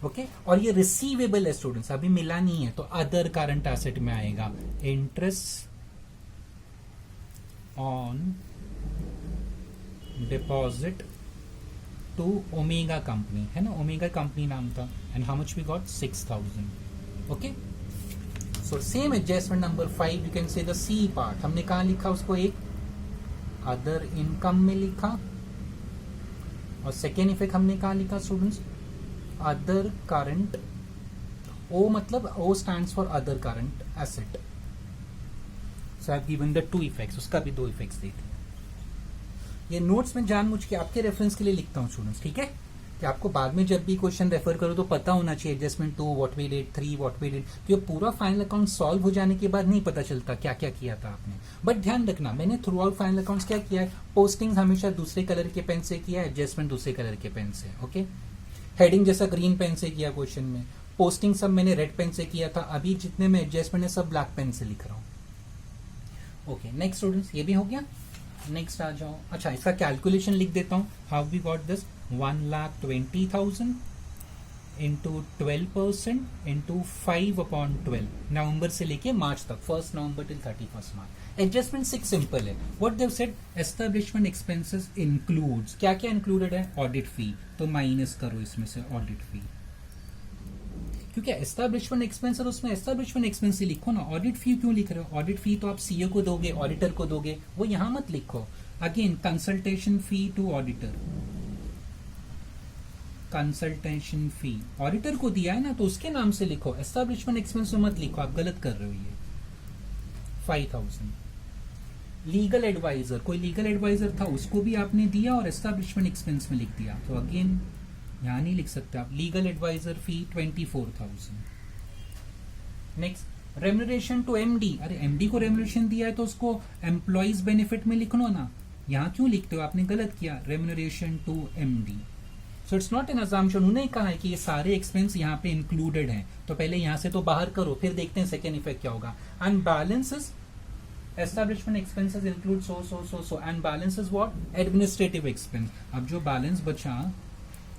ओके, और ये रिसीवेबल है स्टूडेंट्स, अभी मिला नहीं है, तो अदर करंट एसेट में आएगा. Interest on deposit to Omega company, है ना, Omega company नाम था. and how much we got, 6,000. okay, so same adjustment number 5 you can say the C part. हमने कहाँ लिखा उसको, एक अदर इनकम में लिखा, और सेकेंड इफेक्ट हमने कहाँ लिखा स्टूडेंट्स, अदर करंट. O मतलब O stands for other current asset. So I have given the 2 effects. उसका भी 2 इफेक्ट्स देते हैं. ये नोट्स में जानबूझ के आपके रेफरेंस के लिए लिखता हूँ स्टूडेंट्स, ठीक है. कि आपको बाद में जब भी क्वेश्चन रेफर करो तो पता होना चाहिए adjustment 2 what we did, 3 what we did. तो ये पूरा फाइनल अकाउंट सॉल्व हो जाने के बाद नहीं पता चलता क्या क्या किया था आपने। बट ध्यान रखना, मैंने थ्रू आउट फाइनल अकाउंट्स क्या किया है, पोस्टिंग हमेशा दूसरे कलर के पेन से किया है, एडजस्टमेंट दूसरे कलर के पेन से। ओके, हेडिंग जैसा ग्रीन पेन से किया क्वेश्चन में, पोस्टिंग सब मैंने रेड पेन से किया था, अभी जितने में एडजस्टमेंट है सब ब्लैक पेन से लिख रहा हूँ। ओके नेक्स्ट स्टूडेंट्स, ये भी हो गया। नेक्स्ट आ जाओ, अच्छा इसका कैलकुलेशन लिख देता हूँ। How we got this, 1,20,000 into 12% into 5/12, नवंबर से लेके मार्च तक, 1 November till 31 March. Adjustment 6 simple है। What they've said, establishment expenses includes, क्या क्या इंक्लूडेड है, ऑडिट फी, तो माइनस करो इसमें से ऑडिट फी, क्योंकि एस्टेब्लिशमेंट एक्सपेंस और उसमें एस्टेब्लिशमेंट एक्सपेंस ही लिखो ना, ऑडिट फी क्यों लिख रहे हो, ऑडिट फी तो आप सीए को दोगे, ऑडिटर को दोगे, वो यहां मत लिखो। Again consultation fee to auditor, consultation fee auditor को दिया है ना तो उसके नाम से लिखो, एस्टेब्लिशमेंट एक्सपेंस में मत लिखो, आप गलत कर रहे हो। ये 5,000 लीगल एडवाइजर, कोई लीगल एडवाइजर था उसको भी आपने दिया और एस्टेब्लिशमेंट एक्सपेंस में लिख दिया, तो अगेन यहां नहीं लिख सकते आप। Legal adviser fee 24,000। Next remuneration to MD, अरे एमडी को रेम्यूनरेशन दिया है तो उसको एम्प्लॉइज बेनिफिट में लिखना ना, यहां क्यों लिखते हो, आपने गलत किया, remuneration to MD. So it's not an assumption, उन्होंने कहा है कि ये सारे एक्सपेंस यहाँ पे इंक्लूडेड हैं, तो पहले यहां से तो बाहर करो, फिर देखते हैं सेकेंड इफेक्ट क्या होगा। And balances, establishment expenses include so and balances what, administrative expense. अब जो बैलेंस बचा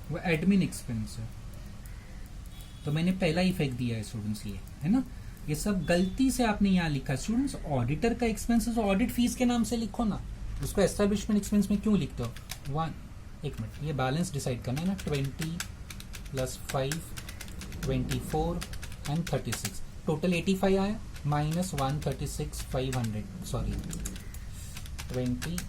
वो एडमिन एक्सपेंस है, तो मैंने पहला इफेक्ट दिया है स्टूडेंट्स, ये है ना, ये सब गलती से आपने यहाँ लिखा स्टूडेंट्स। ऑडिटर का एक्सपेंसेस ऑडिट फीस के नाम से लिखो ना, उसको एस्टेब्लिशमेंट एक्सपेंस में क्यों लिखते हो। 1 एक मिनट, ये बैलेंस डिसाइड करना है ना, 20 + 5 24 एंड 36, टोटल 85 आया, minus 136,500, sorry 25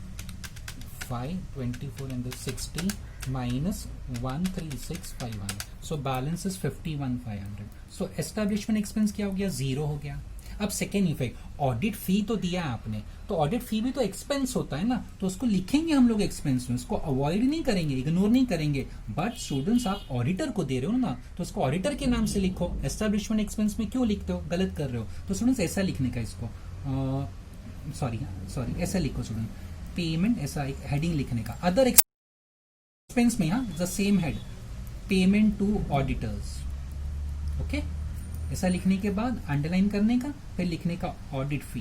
24 and 60 minus 136,500, so balance is 51,500। So establishment expense क्या हो गया, 0 हो गया। अब सेकेंड इफेक्ट, ऑडिट फी तो दिया आपने, तो ऑडिट फी भी तो एक्सपेंस होता है ना, तो उसको लिखेंगे हम लोग एक्सपेंस में, उसको अवॉइड नहीं करेंगे, इग्नोर नहीं करेंगे। बट स्टूडेंट्स आप ऑडिटर को दे रहे हो ना, तो उसको ऑडिटर के नाम से लिखो, एस्टेब्लिशमेंट एक्सपेंस में क्यों लिखते हो, गलत कर रहे हो। तो स्टूडेंट्स ऐसा लिखने का, इसको सॉरी ऐसा लिखो स्टूडेंट, पेमेंट, ऐसा एक हेडिंग लिखने का, अदर एक्सपेंस में, the same head, payment to auditors. Okay, ऐसा लिखने के बाद अंडरलाइन करने का, फिर लिखने का ऑडिट फी।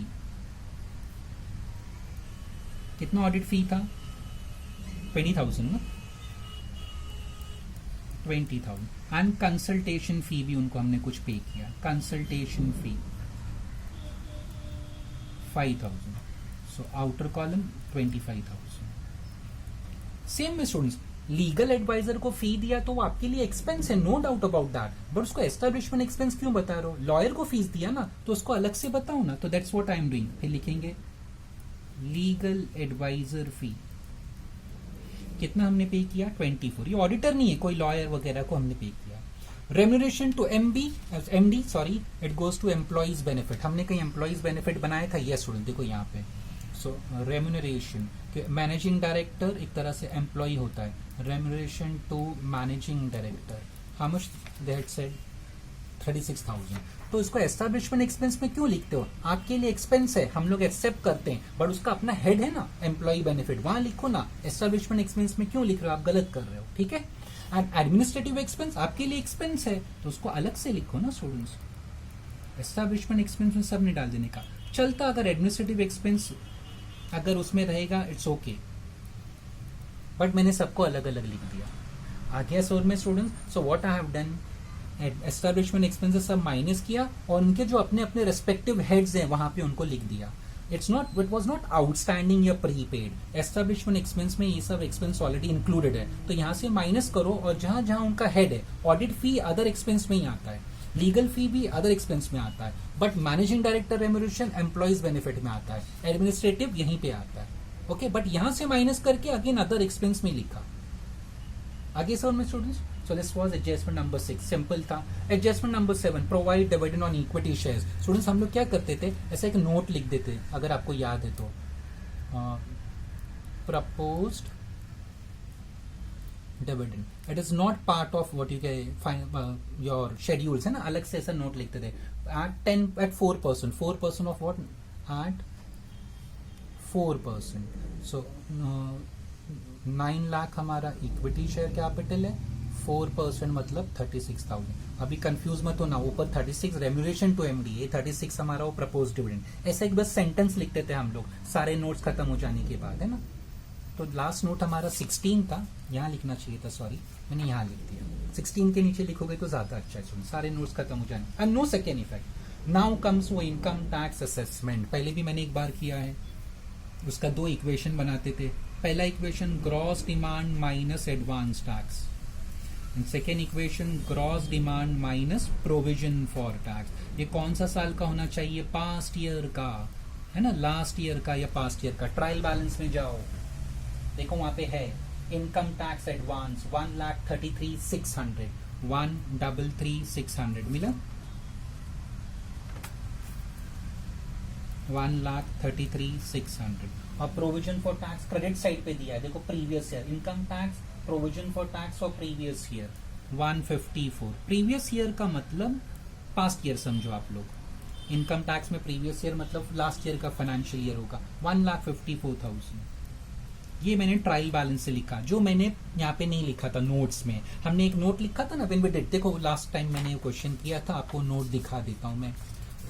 कितना ऑडिट फी था, 20,000 ना, 20,000। एंड कंसल्टेशन फी भी उनको हमने कुछ पे किया, consultation fee 5,000, so outer column 25,000। Same में स्टूडेंट्स, लीगल एडवाइजर को फी दिया तो वो आपके लिए एक्सपेंस है, no doubt about that, but उसको एस्टेब्लिशमेंट एक्सपेंस क्यों बता रहे हो। लॉयर को फीस दिया ना तो उसको अलग से बताओ ना, तो that's what I am doing. फिर लिखेंगे लीगल एडवाइजर फी, कितना हमने पे किया, 24। ये ऑडिटर नहीं है, कोई लॉयर वगैरह को हमने पे किया। Remuneration to MD, sorry it goes to employees benefit, हमने कहीं एम्प्लॉइज बेनिफिट बनाया था, यस स्टूडेंट देखो यहाँ पे। सो रेम्यूनरेशन, मैनेजिंग डायरेक्टर एक तरह से एम्प्लॉय होता है, remuneration to managing director, how much they had said, 36,000। तो इसको एस्टेब्लिशमेंट एक्सपेंस में क्यों लिखते हो, आपके लिए एक्सपेंस है, हम लोग एक्सेप्ट करते हैं, बट उसका अपना हेड है ना, एम्प्लॉय बेनिफिट, वहां लिखो ना, एस्टेब्लिशमेंट एक्सपेंस में क्यों लिख रहे हो, आप गलत कर रहे हो, ठीक है। एंड एडमिनिस्ट्रेटिव एक्सपेंस आपके लिए एक्सपेंस है, तो उसको अलग से लिखो ना स्टूडेंट्स, एस्टेब्लिशमेंट एक्सपेंस में सब नहीं डाल देने का चलता, अगर एडमिनिस्ट्रेटिव एक्सपेंस अगर उसमें रहेगा इट्स ओके, बट मैंने सबको अलग अलग लिख दिया। आ गया सोर में students. So what I have done, establishment expenses सब माइनस किया और उनके जो अपने अपने रेस्पेक्टिव हेड्स हैं वहां पे उनको लिख दिया। इट वाज नॉट आउटस्टैंडिंग या प्रीपेड, एस्टेब्लिशमेंट एक्सपेंस में ये सब एक्सपेंस ऑलरेडी इंक्लूडेड है, तो यहाँ से माइनस करो और जहां जहां उनका हेड है, ऑडिट फी अदर एक्सपेंस में ही आता है, लीगल फी भी अदर एक्सपेंस में आता है, but managing director remuneration employees benefit में आता है, एडमिनिस्ट्रेटिव यहीं पे आता है। ओके, बट यहां से माइनस करके अगेन अदर एक्सपेंस में लिखा। आगे सर में students, so this was adjustment number 6, simple था। Adjustment number 7, provide dividend on equity shares. Students हम लोग क्या करते थे, ऐसा एक नोट लिख देते, अगर आपको याद है तो, proposed dividend, it is not part of what you can your schedules है ना, अलग से ऐसा नोट लिखते थे at 4%, 4% of what, at 4%, so 9 lakh हमारा इक्विटी शेयर कैपिटल है, 4% मतलब 36,000। अभी कंफ्यूज मत हो ना, ऊपर 36 रेम्यूनरेशन टू एमडी, ये 36 हमारा वो प्रपोज डिविडेंड। ऐसा एक बस सेंटेंस लिखते थे हम लोग सारे नोट्स खत्म हो जाने के बाद, है ना। तो लास्ट नोट हमारा 16 था, यहाँ लिखना चाहिए था, सॉरी मैंने यहाँ लिख दिया। 16 के नीचे लिखोगे तो ज्यादा अच्छा है, सारे नोट्स खत्म हो जाने। And no second effect. Now comes वो इनकम टैक्स असेसमेंट, पहले भी मैंने एक बार किया है, उसका 2 इक्वेशन बनाते थे। पहला equation gross demand minus advance tax, second equation gross demand minus provision for tax. ये कौन सा साल का होना चाहिए, पास्ट ईयर का, है ना, लास्ट ईयर का या पास्ट ईयर का। ट्रायल बैलेंस में जाओ, देखो वहां पे है इनकम टैक्स एडवांस 1,33,600, 1,33,600 मिला, 1,33,600। और provision for tax credit side पे दिया है, देखो previous year income tax, provision for tax और प्रीवियस ईयर 154। प्रीवियस ईयर का मतलब पास्ट ईयर समझो आप लोग, इनकम टैक्स में प्रीवियस ईयर मतलब लास्ट ईयर का फाइनेंशियल ईयर होगा, 1,54,000। ये मैंने ट्रायल बैलेंस से लिखा, जो मैंने यहाँ पे नहीं लिखा था नोट्स में। हमने एक नोट लिखा था ना व्हेन वी डिड, देखो लास्ट टाइम मैंने क्वेश्चन किया था, आपको नोट दिखा देता हूँ मैं।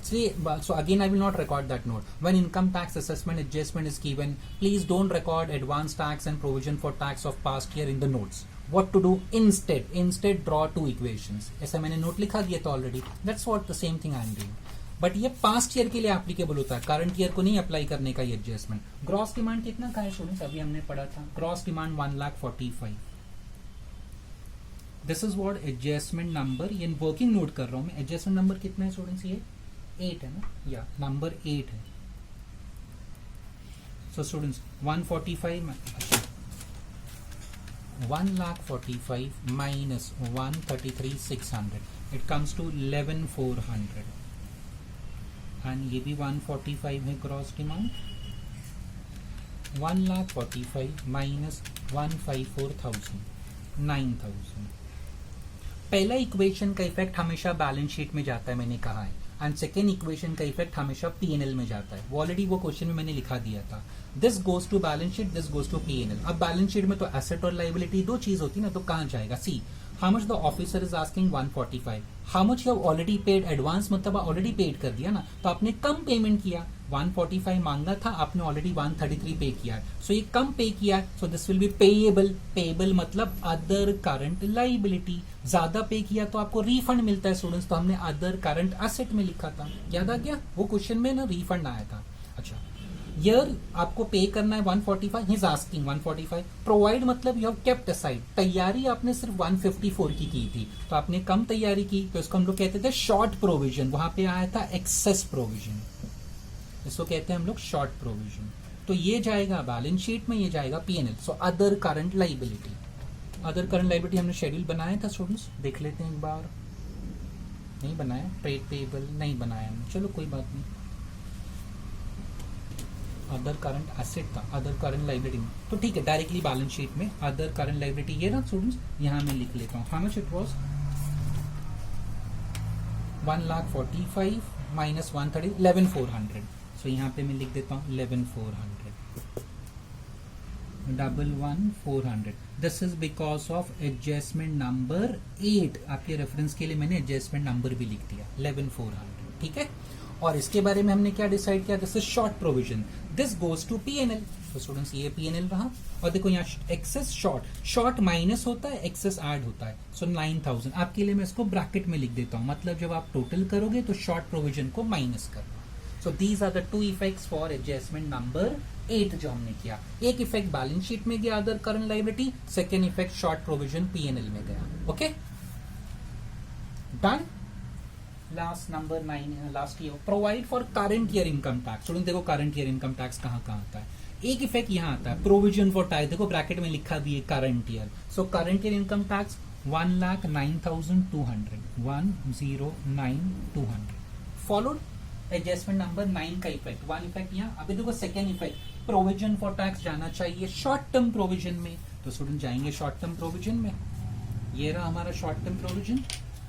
So again I will not record that note. When income tax assessment adjustment is given, please don't record advance tax and provision for tax of past year in the notes. What to do instead? Instead draw 2 equations. ऐसा मैंने note लिखा दिया था already. That's what the same thing I am doing. But ये past year के लिए applicable होता है, करंट ईयर को नहीं अप्लाई करने का ये एडजस्टमेंट। ग्रॉस डिमांड कितना का है स्टूडेंट्स, अभी हमने पढ़ा था gross demand 1,45,000। This is what adjustment number, ये वर्किंग नोट कर रहा हूं मैं। एडजस्टमेंट नंबर कितना है स्टूडेंट्स, ये 8 है ना, या नंबर 8 है। So students 1,45 minus 1,33,600, it comes to 11,400। And ये भी 145 है ग्रॉस डिमांड, 1,45 माइनस 154,000, 9,000। पहला इक्वेशन का इफेक्ट हमेशा बैलेंस शीट में जाता है, मैंने कहा है, एंड सेकेंड इक्वेशन का इफेक्ट हमेशा पीएनएल में जाता है। वो ऑलरेडी वो क्वेश्चन में मैंने लिखा दिया था, this goes to balance sheet, this goes to PNL. अब बैलेंस शीट में तो एसेट और लायबिलिटी 2 चीज होती है ना, तो कहां जाएगा, see how much the officer is asking 145, how much you have already paid, advance मतलब ऑलरेडी पेड कर दिया ना, तो आपने कम पेमेंट किया, 145 मांगा था, आपने ऑलरेडी 133 पे किया है, सो ये कम पे किया है, so this will be payable. Payable मतलब अदर करंट लायबिलिटी, ज्यादा पे किया तो आपको रिफंड मिलता है स्टूडेंट्स, तो हमने अदर करंट एसेट में लिखा था, याद आ गया, वो क्वेश्चन में ना रिफंड आया था। अच्छा, ईयर आपको पे करना है 145, ही इज आस्किंग 145, प्रोवाइड मतलब यू हैव केप्ट असाइड, तैयारी आपने सिर्फ 154 की थी, तो आपने कम तैयारी की, तो इसको हम लोग कहते थे शॉर्ट प्रोविजन, वहां पे आया था एक्सेस प्रोविजन, इसको कहते हैं हम लोग शॉर्ट प्रोविजन। तो ये जाएगा बैलेंस शीट में, ये जाएगा PNL. So other current liability, other current liability हमने शेड्यूल बनाया था स्टूडेंट्स, देख लेते हैं एक बार, नहीं बनाया, ट्रेड पेएबल नहीं बनाया, चलो कोई बात नहीं। अदर करंट एसेट था, अदर करंट लायबिलिटी में, तो ठीक है, डायरेक्टली बैलेंस शीट में अदर करंट लायबिलिटी ये ना स्टूडेंट्स, यहां मैं लिख लेता हूं, how much it was 1,45 minus 130, 11,400। सो यहाँ पे मैं लिख देता हूँ 11,400, 11,400। This is because of adjustment number 8, आपके रेफरेंस के लिए मैंने एडजस्टमेंट नंबर भी लिख दिया 11,400, ठीक है। और इसके बारे में हमने क्या डिसाइड किया, this is short provision, this goes to PNL. तो स्टूडेंट्स ये पीएनएल रहा, और देखो यहाँ एक्सेस शॉर्ट माइनस होता है, एक्सेस ऐड होता है, सो 9,000। आपके लिए मैं इसको ब्रैकेट में लिख देता हूँ, मतलब जब आप टोटल करोगे तो शॉर्ट प्रोविजन को माइनस करना। So these are the 2 effects for adjustment number 8 जो हमने किया। एक इफेक्ट बैलेंस शीट में गया other current liability, second effect short provision PNL में गया। Okay done. Last number 9, last year provide for current year income tax. Student देखो current year income tax कहाँ कहाँ आता है, एक इफेक्ट यहाँ आता है प्रोविजन फॉर टैक्स, देखो ब्रैकेट में लिखा भी है current year. So current year income tax 1,09,200, 1,09,200 followed adjustment number 9 का इफेक्ट, वन इफेक्ट यहाँ। अभी देखो second effect provision for tax जाना चाहिए शॉर्ट टर्म प्रोविजन में, तो स्टूडेंट जाएंगे शॉर्ट टर्म प्रोविजन में, ये रहा हमारा शॉर्ट टर्म प्रोविजन,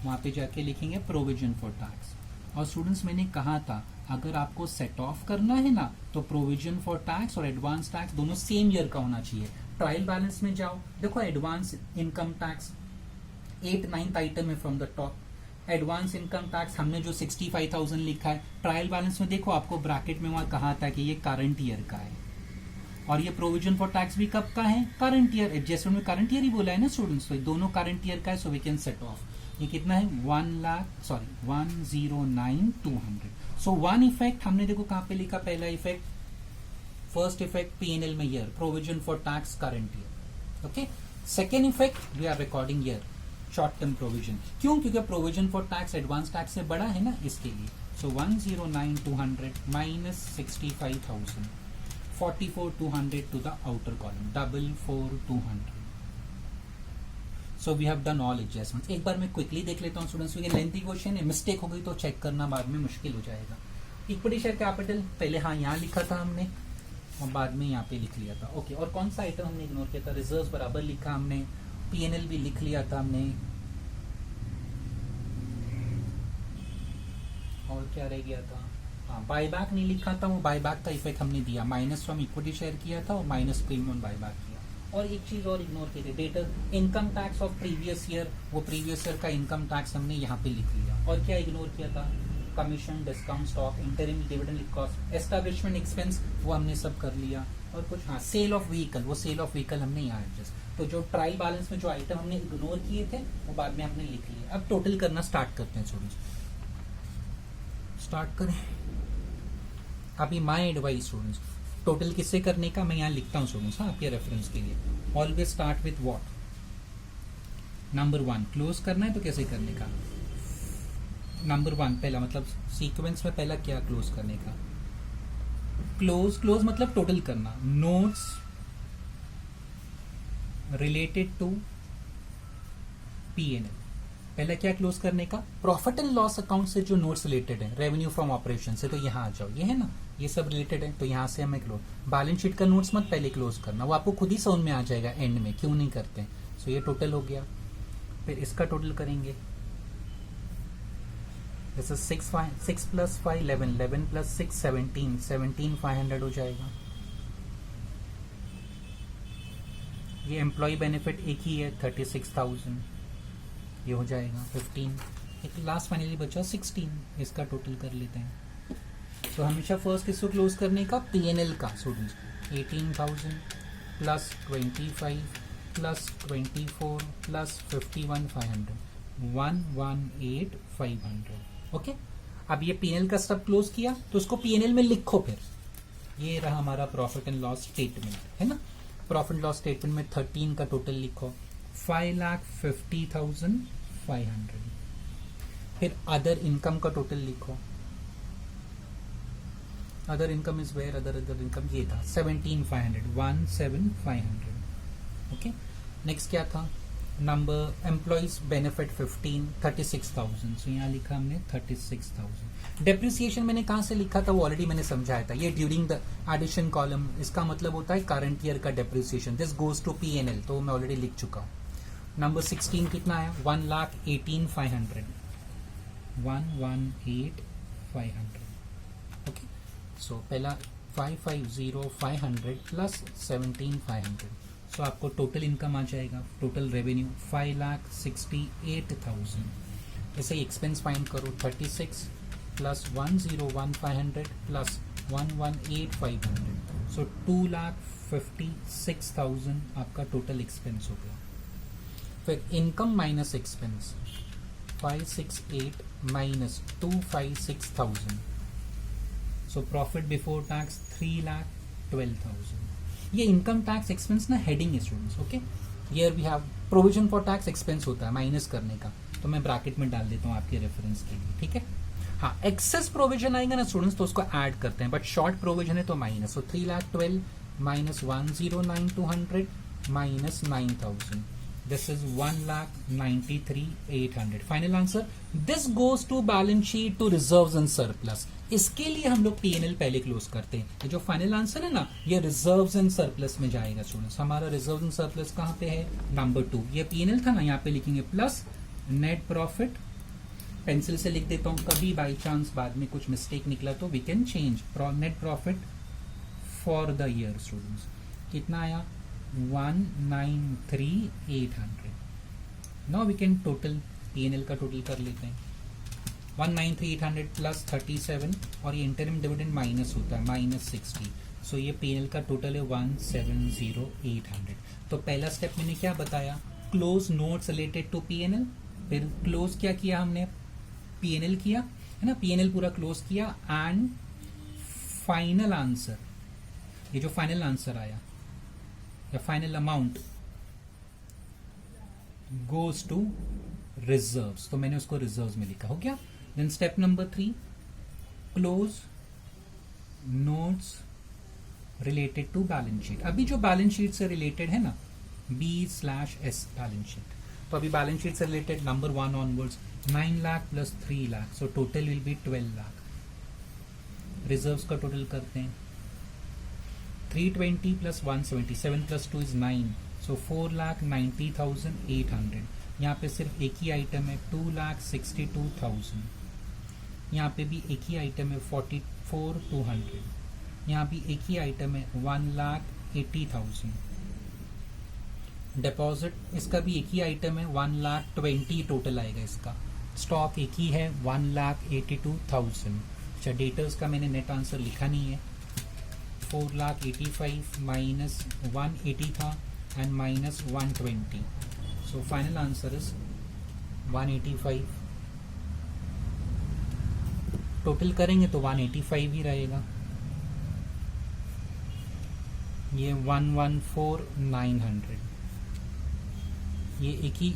वहां पे जाके लिखेंगे प्रोविजन फॉर टैक्स। और स्टूडेंट्स मैंने कहा था अगर आपको सेट ऑफ करना है ना तो प्रोविजन फॉर टैक्स और एडवांस टैक्स दोनों सेम ईयर का होना चाहिए। ट्रायल बैलेंस में जाओ, देखो advance income tax 8-9th item है from the top. Advance income tax हमने जो 65,000 लिखा है, ट्रायल बैलेंस में देखो आपको ब्रैकेट में वहां कहा था कि ये करंट ईयर का है, और ये प्रोविजन फॉर टैक्स भी कब का है, करंट ईयर। एडजस्टमेंट में करंट ईयर ही बोला है ना स्टूडेंट्स, तो दोनों करंट ईयर का है, so we can set off. ये कितना है 109,200। सो वन इफेक्ट हमने देखो कहां पे लिखा, पहला इफेक्ट, फर्स्ट इफेक्ट पीएनएल में year, provision for tax current year. Okay, second effect we are recording year, short term provision. क्यों? क्योंकि provision for tax advance tax से बड़ा है ना, इसके लिए। So 109,200 minus 65,000, 44,200 to the outer column, 44,200। So we have done all adjustments. एक बार मैं क्विकली देख लेता हूँ स्टूडेंट्स, क्योंकि लेंथी क्वेश्चन है, मिस्टेक हो गई तो चेक करना बाद में मुश्किल हो जाएगा। इक्विटी शेयर कैपिटल पहले हाँ यहाँ लिखा था हमने, और बाद में यहाँ पे लिख लिया था। ओके, और कौन सा आइटम हमने इग्नोर किया था, रिजर्व बराबर लिखा हमने, पीएनएल भी लिख लिया था हमने, और क्या रह गया था, हाँ बायबैक नहीं लिखा था, वो बायबैक का इफेक्ट हमने दिया, माइनस फ्रॉम इक्विटी शेयर किया था और माइनस प्रीमियम बायबैक किया। और एक चीज और इग्नोर की थी, debtor income tax of previous year, वो प्रीवियस ईयर का इनकम टैक्स हमने यहाँ पे लिख लिया। और क्या इग्नोर किया था, commission, discount, stock, interim, dividend cost, establishment expense, वो हमने सब कर लिया। और कुछ हाँ सेल ऑफ व्हीकल, वो सेल ऑफ व्हीकल हमने यहाँ एडजस्ट। तो जो ट्रायल बैलेंस में जो आइटम हमने इग्नोर किए थे वो बाद में हमने लिख लिए। अब टोटल करना स्टार्ट करते हैं स्टूडेंट्स, स्टार्ट करें। अभी माय एडवाइस स्टूडेंट्स, टोटल किससे करने का मैं यहाँ लिखता हूँ स्टूडेंट्स, हाँ आपके रेफरेंस के लिए। Always start with what, number 1 close करना है तो कैसे करने का, नंबर 1 पहला मतलब सीक्वेंस में पहला क्या क्लोज करने का, क्लोज मतलब टोटल करना, नोट्स रिलेटेड टू पीएनएल। पहला क्या क्लोज करने का, प्रॉफिट एंड लॉस अकाउंट से जो नोट्स रिलेटेड है, रेवेन्यू फ्रॉम ऑपरेशन से, तो यहाँ आ जाओ, ये है ना, ये सब रिलेटेड है, तो यहाँ से हमें क्लोज। बैलेंस शीट का नोट्स मत पहले क्लोज करना, वो आपको खुद ही समझ में आ जाएगा एंड में, क्यों नहीं करते हैं। सो ये टोटल हो गया, फिर इसका टोटल करेंगे, जैसे 6 + 5 11, 11 + 6 17, 17,500 हो जाएगा। ये एम्प्लॉय बेनिफिट एक ही है 36,000, ये हो जाएगा 15। एक लास्ट फाइनली बचा 16, इसका टोटल कर लेते हैं। तो हमेशा फर्स्ट किसको क्लोज करने का, पीएनएल का स्टूडेंट्स, 18,000 + 25 + 24 + 51,500, 118,500। ओके, अब ये पीएनएल का सब क्लोज किया तो उसको पीएनएल में लिखो। फिर ये रहा हमारा प्रॉफिट एंड लॉस स्टेटमेंट, है ना। प्रॉफिट लॉस स्टेटमेंट में 13 का टोटल लिखो, 5,50,500। फिर अदर इनकम का टोटल लिखो, other income is where, other income ये था 17,500, 17,500। ओके, नेक्स्ट क्या था, नंबर एम्प्लॉइज बेनिफिट 15, 36,000। सो यहाँ लिखा हमने 36,000। डेप्रिसिएशन मैंने कहाँ से लिखा था वो ऑलरेडी मैंने समझाया था, ये ड्यूरिंग द एडिशन कॉलम, इसका मतलब होता है करंट ईयर का depreciation, this goes to PNL, तो मैं ऑलरेडी लिख चुका हूँ। नंबर 16 कितना है, 1,18,500, 118,500। ओके, सो पहला 550,500 + 17,500, सो आपको टोटल इनकम आ जाएगा, टोटल रेवेन्यू 5,68,000। ऐसे ही एक्सपेंस फाइंड करो, 36 + 101,500 + 118,500, सो 2,56,000 आपका टोटल एक्सपेंस हो गया। फिर income minus expense, 568 minus 256,000, so profit before tax 3,12,000। ये इनकम टैक्स एक्सपेंस ना हेडिंग है students. Okay, here we have provision for tax expense होता है माइनस करने का, तो मैं ब्रैकेट में डाल देता हूँ आपके रेफरेंस के लिए, ठीक है। हाँ, एक्सेस प्रोविजन आएगा ना स्टूडेंट्स तो उसको ऐड करते हैं, बट शॉर्ट प्रोविजन है तो minus, so 3,12,000 minus 109,200 minus 9,000, This is 1,93,800. Final answer. This goes to balance sheet to reserves and surplus. इसके लिए हम लोग P&L पहले क्लोज करते हैं. ये जो फाइनल आंसर है ना, ये रिजर्व्स एंड सरप्लस में जाएगा स्टूडेंट्स. हमारा रिजर्व्स एंड सरप्लस कहाँ पे है? नंबर 2. ये P&L था ना, यहाँ पे लिखेंगे प्लस नेट प्रॉफिट. पेंसिल से लिख देता हूँ, कभी बाई चांस बाद में कुछ मिस्टेक निकला तो we can change. Net profit for the year students कितना आया? 193,800. Now we can total P&L का टोटल कर लेते हैं. 193,800 प्लस 37 और ये इंटरिम डिविडेंड माइनस होता है -60. सो ये P&L का टोटल है 170,800. तो पहला स्टेप मैंने क्या बताया? Close notes related to P&L. फिर क्लोज क्या किया हमने? P&L किया है ना, P&L पूरा क्लोज किया एंड फाइनल आंसर, ये जो फाइनल आंसर आया या final amount goes to reserves. तो मैंने उसको रिजर्व्स में लिखा. हो गया. Then step number 3, close notes related to balance sheet. अभी जो बैलेंस शीट से रिलेटेड है ना, B/S बैलेंस शीट. तो अभी बैलेंस शीट से related number 1 onwards 9 lakh plus 3 lakh. So total will be 12 lakh. Reserves का टोटल करते हैं. 320 प्लस 170, 7 प्लस 2 इज 9. सो 4,90,800. यहाँ पे सिर्फ एक ही आइटम है 2,62,000. यहाँ पे भी एक ही आइटम है 44,200. यहाँ भी एक ही आइटम है 1,80,000. डिपॉजिट इसका भी एक ही आइटम है 1,20,000 टोटल आएगा इसका. स्टॉक एक ही है 1,82,000. अच्छा, डेटर्स का मैंने नेट आंसर लिखा नहीं है. 4,85,000 माइनस 180 था and minus 120. So final answer is 185. Total करेंगे तो 185 ही रहेगा. ये 114,900. ये एक ही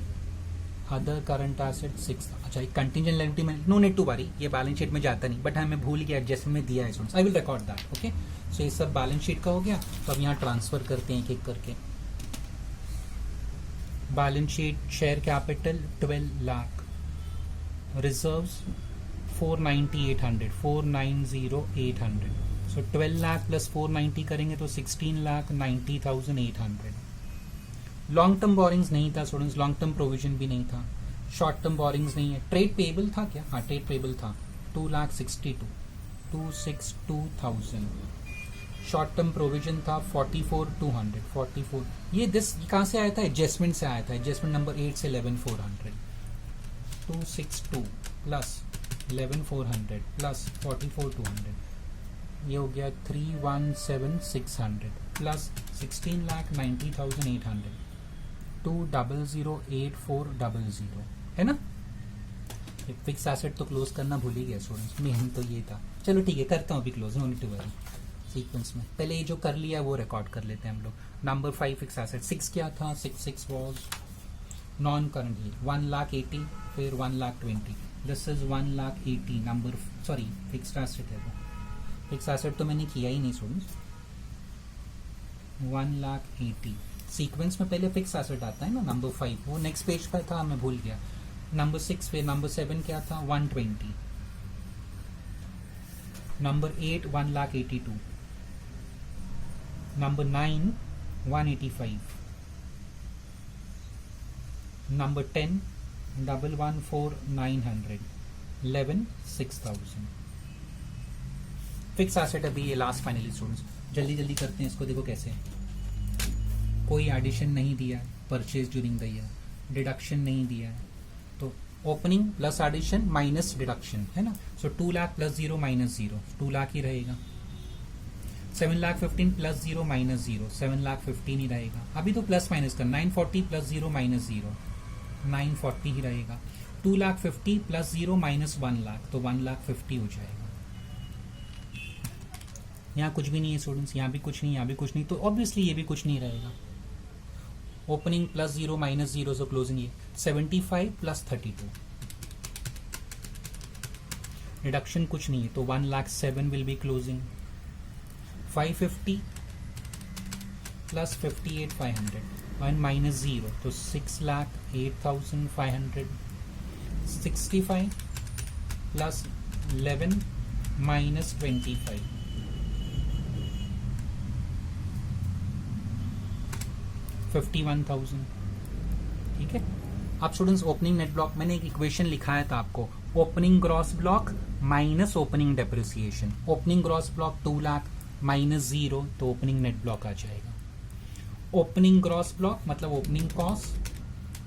अदर करंट एसेट 6. अच्छा, एक कंटिंजेंट लायबिलिटी में नो नीड टू वरी, ये बैलेंस शीट में जाता नहीं, बट हाँ मैं भूल गया एडजस्टमेंट में दिया है students. I will record that. Okay. So ये सब बैलेंस शीट का हो गया. तो अब यहाँ ट्रांसफर करते हैं एक एक करके. Balance sheet share capital 12 lakh, reserves 490,800, 490,800. सो 12 लाख प्लस 490 करेंगे तो 16,90,800. लॉन्ग टर्म बोरिंग्स नहीं था स्टूडेंट्स, लॉन्ग टर्म प्रोविजन भी नहीं था. शॉर्ट टर्म बोरिंग्स नहीं है. ट्रेड पेबल था क्या? हाँ, ट्रेड पेबल था 262,000. शॉर्ट टर्म प्रोविजन था 44,200. 44 ये कहाँ से आया था? एडजस्टमेंट से आया था. एडजस्टमेंट नंबर 8 से 11,400. 262 प्लस 11,400 प्लस 44,200. ये हो गया 317,600 प्लस 16,90,800. 200,8400 है ना. फिक्स एसेट तो क्लोज करना भूल ही गया स्टूडेंट्स. मेन तो ये था. चलो ठीक है, करता हूँ अभी close. No need to worry. Sequence में पहले ये जो कर लिया वो रिकॉर्ड कर लेते हैं हम लोग. नंबर 5 फिक्स एसेट 6 क्या था? 6 वॉज नॉन करंटली 1,80,000 फिर 1,20,000. This is 1,80,000 number, sorry fixed asset है वो. फिक्स एसेट तो मैंने किया ही नहीं स्टूडेंट्स. 1,80,000 सीक्वेंस में पहले फिक्स एसेट आता है ना. नंबर 5 वो नेक्स्ट पेज पर था, मैं भूल गया. नंबर 6 फिर नंबर 7 क्या था? 120. Number 8 1,82,000. Number 9 185. Number 10 114,900. 11 6,000. Fix asset अभी ये लास्ट फाइनली स्टूडेंट्स. जल्दी जल्दी करते हैं इसको. देखो कैसे, कोई एडिशन नहीं दिया है. Purchase during the year, deduction नहीं दिया है. तो opening plus addition minus deduction है ना. So 2 lakh plus 0 minus 0, 2 lakh ही रहेगा. 7,15,000 प्लस 0 माइनस 0, 7,15,000 ही रहेगा. अभी तो प्लस माइनस का 940 प्लस 0 माइनस 0, 940 ही रहेगा. 2,50,000 प्लस 0 माइनस 1 लाख, तो 1,50,000 हो जाएगा. यहाँ कुछ भी नहीं है स्टूडेंट्स, यहाँ भी कुछ नहीं, यहाँ भी कुछ नहीं, तो ऑब्वियसली ये भी कुछ नहीं रहेगा. ओपनिंग प्लस 0 माइनस 0, सो क्लोजिंग ये 75 प्लस 32. रिडक्शन कुछ नहीं है, तो 1,07,000 will be closing. 550 plus 58,500, 1 minus 0 तो 6,08,565 plus 11 minus 25 51,000. ठीक है. अब स्टूडेंट्स ओपनिंग नेट ब्लॉक मैंने एक इक्वेशन लिखाया था आपको, opening gross block minus opening depreciation. Opening gross block 2 lakh minus 0 तो ओपनिंग नेट ब्लॉक आ जाएगा. ओपनिंग ग्रॉस ब्लॉक मतलब opening cost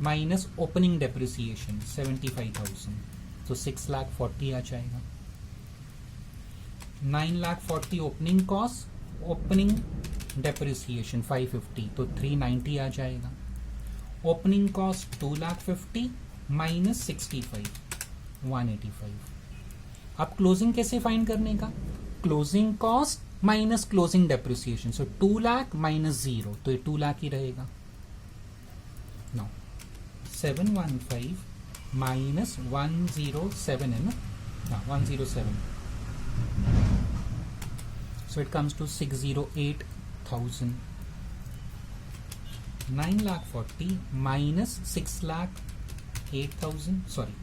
minus opening depreciation 75,000 तो 6,40,000 आ जाएगा. 9,40,000 ओपनिंग कॉस्ट, ओपनिंग डेप्रिसिएशन 550 तो 390 आ जाएगा. Opening cost 2,50,000 minus 65 185. अब क्लोजिंग कैसे फाइंड करने का? Closing cost minus closing depreciation, so 2 lakh minus 0 तो ये 2 लाख ही रहेगा. नो 715 माइनस 107 है ना, हाँ 107, so it comes to 608,000. 9,40,000 minus 6,08,000, sorry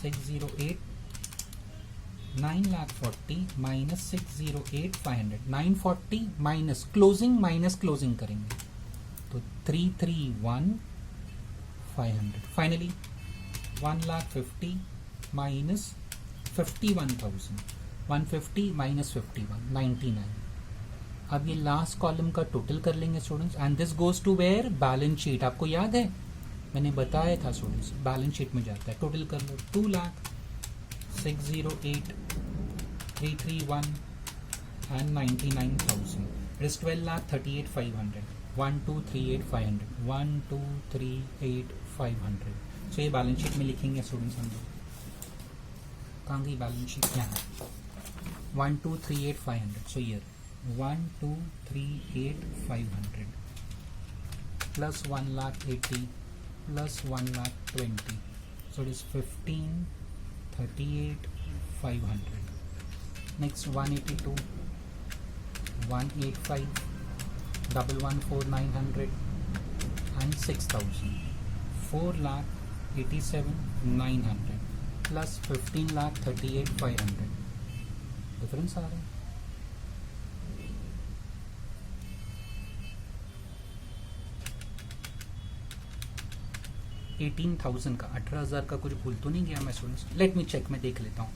608, 9,40,000 minus 608,500, 940 minus closing करेंगे तो 331,500. Finally 1,50,000 minus 51,000, 150 minus 51 99. अब ये लास्ट कॉलम का टोटल कर लेंगे students, and this goes to where? Balance sheet. आपको याद है मैंने बताया था स्टूडेंट्स, बैलेंस शीट में जाता है. टोटल कर लो 2,06,08,331 and 99,000. It is 12,38,500. 12,38,500. 12,38,500. सो ये बैलेंस शीट में लिखेंगे स्टूडेंट्स हम लोग. कहाँ गई बैलेंस शीट? क्या है? 12,38,500. सो year 12,38,500 plus 1,80,000 plus 1,20,000. So it is 15,38,500. Next 182, 185, 114,900 and 6,000. 4,87,900 plus 15,38,500. Difference आ रहा है. $18,000 का, 18,000 का कुछ भूल तो नहीं गया मैं स्टूडेंट्स? लेट मी चेक, मैं देख लेता हूँ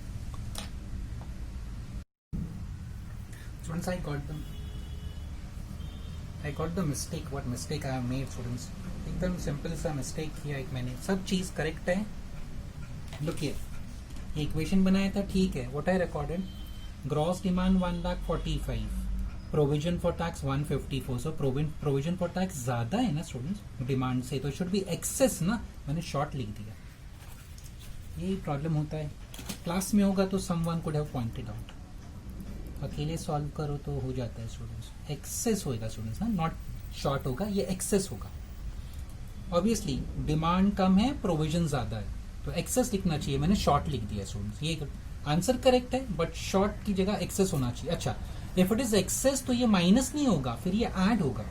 students. I got the mistake. What mistake I have made students? एकदम सिंपल सा मिस्टेक किया एक मैंने. सब चीज करेक्ट है. लुक हियर, ये इक्वेशन बनाया था ठीक है. What I recorded? Gross demand 1,45,000, provision for tax 154. So provision for tax ज्यादा है ना स्टूडेंट्स डिमांड से, तो शुड बी एक्सेस ना. मैंने शॉर्ट लिख दिया. यही प्रॉब्लम होता है. क्लास में होगा तो someone could have pointed out. अकेले सॉल्व करो तो हो जाता है स्टूडेंट्स. एक्सेस होगा स्टूडेंट्स, नॉट शॉर्ट होगा, ये एक्सेस होगा. ऑब्वियसली डिमांड कम है, प्रोविजन ज्यादा है, तो एक्सेस लिखना चाहिए. मैंने शॉर्ट लिख दिया स्टूडेंट्स. ये आंसर करेक्ट है, बट शॉर्ट की जगह एक्सेस होना चाहिए. अच्छा, इफ इट इज एक्सेस तो ये माइनस नहीं होगा, फिर ये ऐड होगा.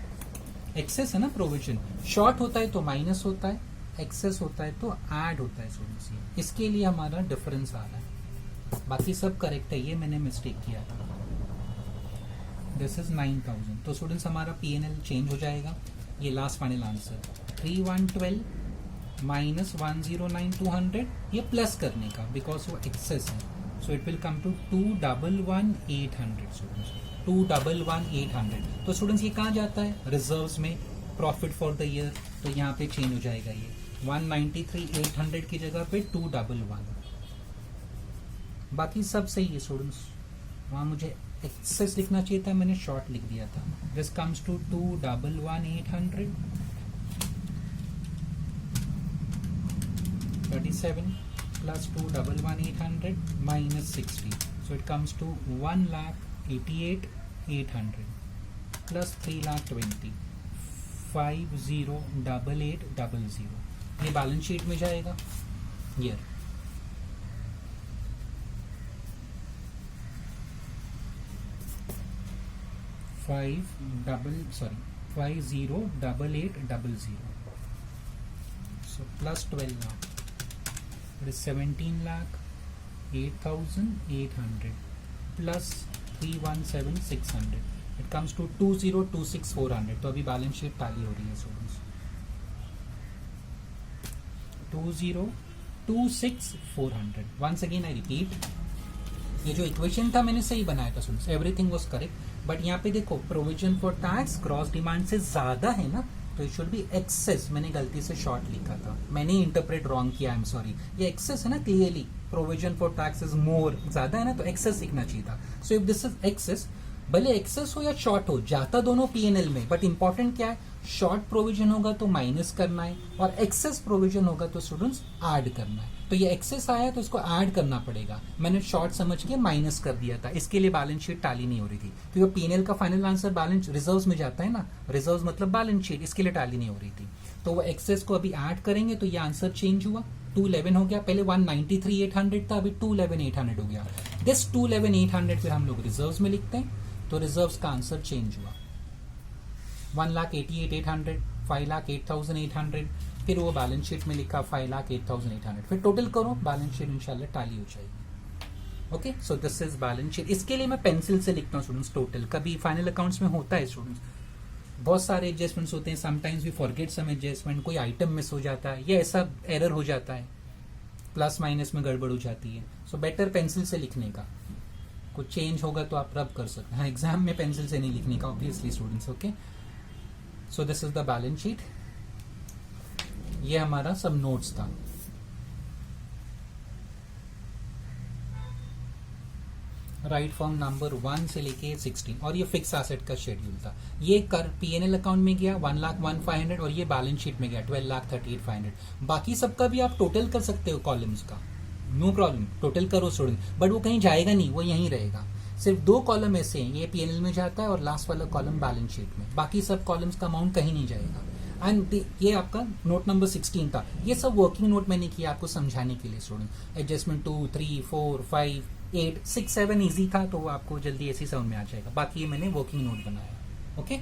एक्सेस है ना प्रोविजन, शॉर्ट होता है तो माइनस होता है, एक्सेस होता है तो ऐड होता है स्टूडेंट्स. इसके लिए हमारा डिफरेंस आ रहा है. बाकी सब करेक्ट है, ये मैंने मिस्टेक किया था. This is 9,000. तो स्टूडेंट्स हमारा P&L चेंज हो जाएगा. ये लास्ट फाइनल आंसर 3,112 माइनस 109,200, ये प्लस करने का बिकॉज वो एक्सेस है. So it will come to 2,11,800 students. 2,11,800. तो स्टूडेंट्स ये कहाँ जाता है? रिजर्व्स में, प्रॉफिट फॉर द ईयर. तो यहाँ पे चेंज हो जाएगा. ये 193,800 की जगह पे 2,11,000. बाकी सब सही है स्टूडेंट्स. वहाँ मुझे एक्सेस लिखना चाहिए था, मैंने शॉर्ट लिख दिया था. This comes to 2,11,800 37 plus 2,11,800 minus 60. So it comes to 1,88,800 plus 3,20,000 50,800. ये बैलेंस शीट में जाएगा. Year 5 double sorry 508800. So plus 12 lakh. It is 17 lakh 8,800 plus 317,600. It comes to 2026,400. तो अभी बैलेंस शीट टाली हो रही है students. 2026,400. Once again I repeat, ये जो इक्वेशन था मैंने सही बनाया था students, everything was correct. But यहाँ पे देखो provision for tax cross demand से ज्यादा है ना, तो इट शुड बी एक्सेस. मैंने गलती से शॉर्ट लिखा था, मैंने इंटरप्रेट रॉन्ग किया, आई एम सॉरी. ये एक्सेस है ना, clearly provision for tax is more, ज्यादा है ना, तो एक्सेस लिखना चाहिए था. So if this is excess, भले एक्सेस हो या शॉर्ट हो, जाता दोनों पीएनएल में, बट इंपॉर्टेंट क्या है, शॉर्ट प्रोविजन होगा तो माइनस करना है और एक्सेस प्रोविजन होगा तो स्टूडेंट्स ऐड करना है. तो ये एक्सेस आया तो इसको ऐड करना पड़ेगा. मैंने शॉर्ट समझ के माइनस कर दिया था, इसके लिए बैलेंस शीट टाली नहीं हो रही थी. तो ये पीएनएल का फाइनल आंसर बैलेंस रिजर्व्स में जाता है ना, रिजर्व्स मतलब बैलेंस शीट, इसके लिए टाली नहीं हो रही थी. तो वो एक्सेस को अभी ऐड करेंगे तो ये आंसर चेंज हुआ, 211 हो गया. पहले 193,800 था, अभी 211,800 हो गया. दिस 211,800 फिर हम लोग रिजर्व्स में लिखते हैं, तो रिजर्व्स का आंसर चेंज हुआ. 1,88,800, 5,08,800, फिर वो बैलेंस शीट में लिखा 5,08,800. फिर टोटल करो, बैलेंस शीट इंशाल्लाह टाली हो जाएगी. Okay, so this is balance sheet. इसके लिए मैं पेंसिल से लिखता हूँ स्टूडेंट्स टोटल. कभी फाइनल अकाउंट्स में होता है स्टूडेंट्स, बहुत सारे एडजस्टमेंट्स होते हैं, sometimes we forget some adjustment, कोई आइटम मिस हो जाता है, ये ऐसा एरर हो जाता है, प्लस माइनस में गड़बड़ हो जाती है. सो बेटर पेंसिल से लिखने का. कुछ चेंज होगा तो आप रब कर सकते हैं. एग्जाम में पेंसिल से नहीं लिखने का obviously students. Okay, so this is the balance sheet. ये हमारा सब नोट्स था. राइट फॉर्म नंबर 1 से लेके 16, और ये फिक्स एसेट का शेड्यूल था. ये कर पीएनएल अकाउंट में गया 1,01,500 और ये बैलेंस शीट में गया 12,38,500. बाकी सबका भी आप टोटल कर सकते हो कॉलम्स का, नो प्रॉब्लम, टोटल करो स्टूडेंट, बट वो कहीं जाएगा नहीं, वो यहीं रहेगा. सिर्फ 2 कॉलम ऐसे हैं, ये पीएनएल में जाता है और लास्ट वाला कॉलम बैलेंस शीट में, बाकी सब कॉलम्स का अमाउंट कहीं नहीं जाएगा. एंड ये आपका नोट नंबर 16 था. ये सब वर्किंग नोट मैंने किया आपको समझाने के लिए स्टूडेंट. एडजस्टमेंट 2, 3, 4, 5, 8, 6, 7 ईजी था, तो आपको जल्दी ऐसी समझ में आ जाएगा. बाकी ये मैंने वर्किंग नोट बनाया. ओके.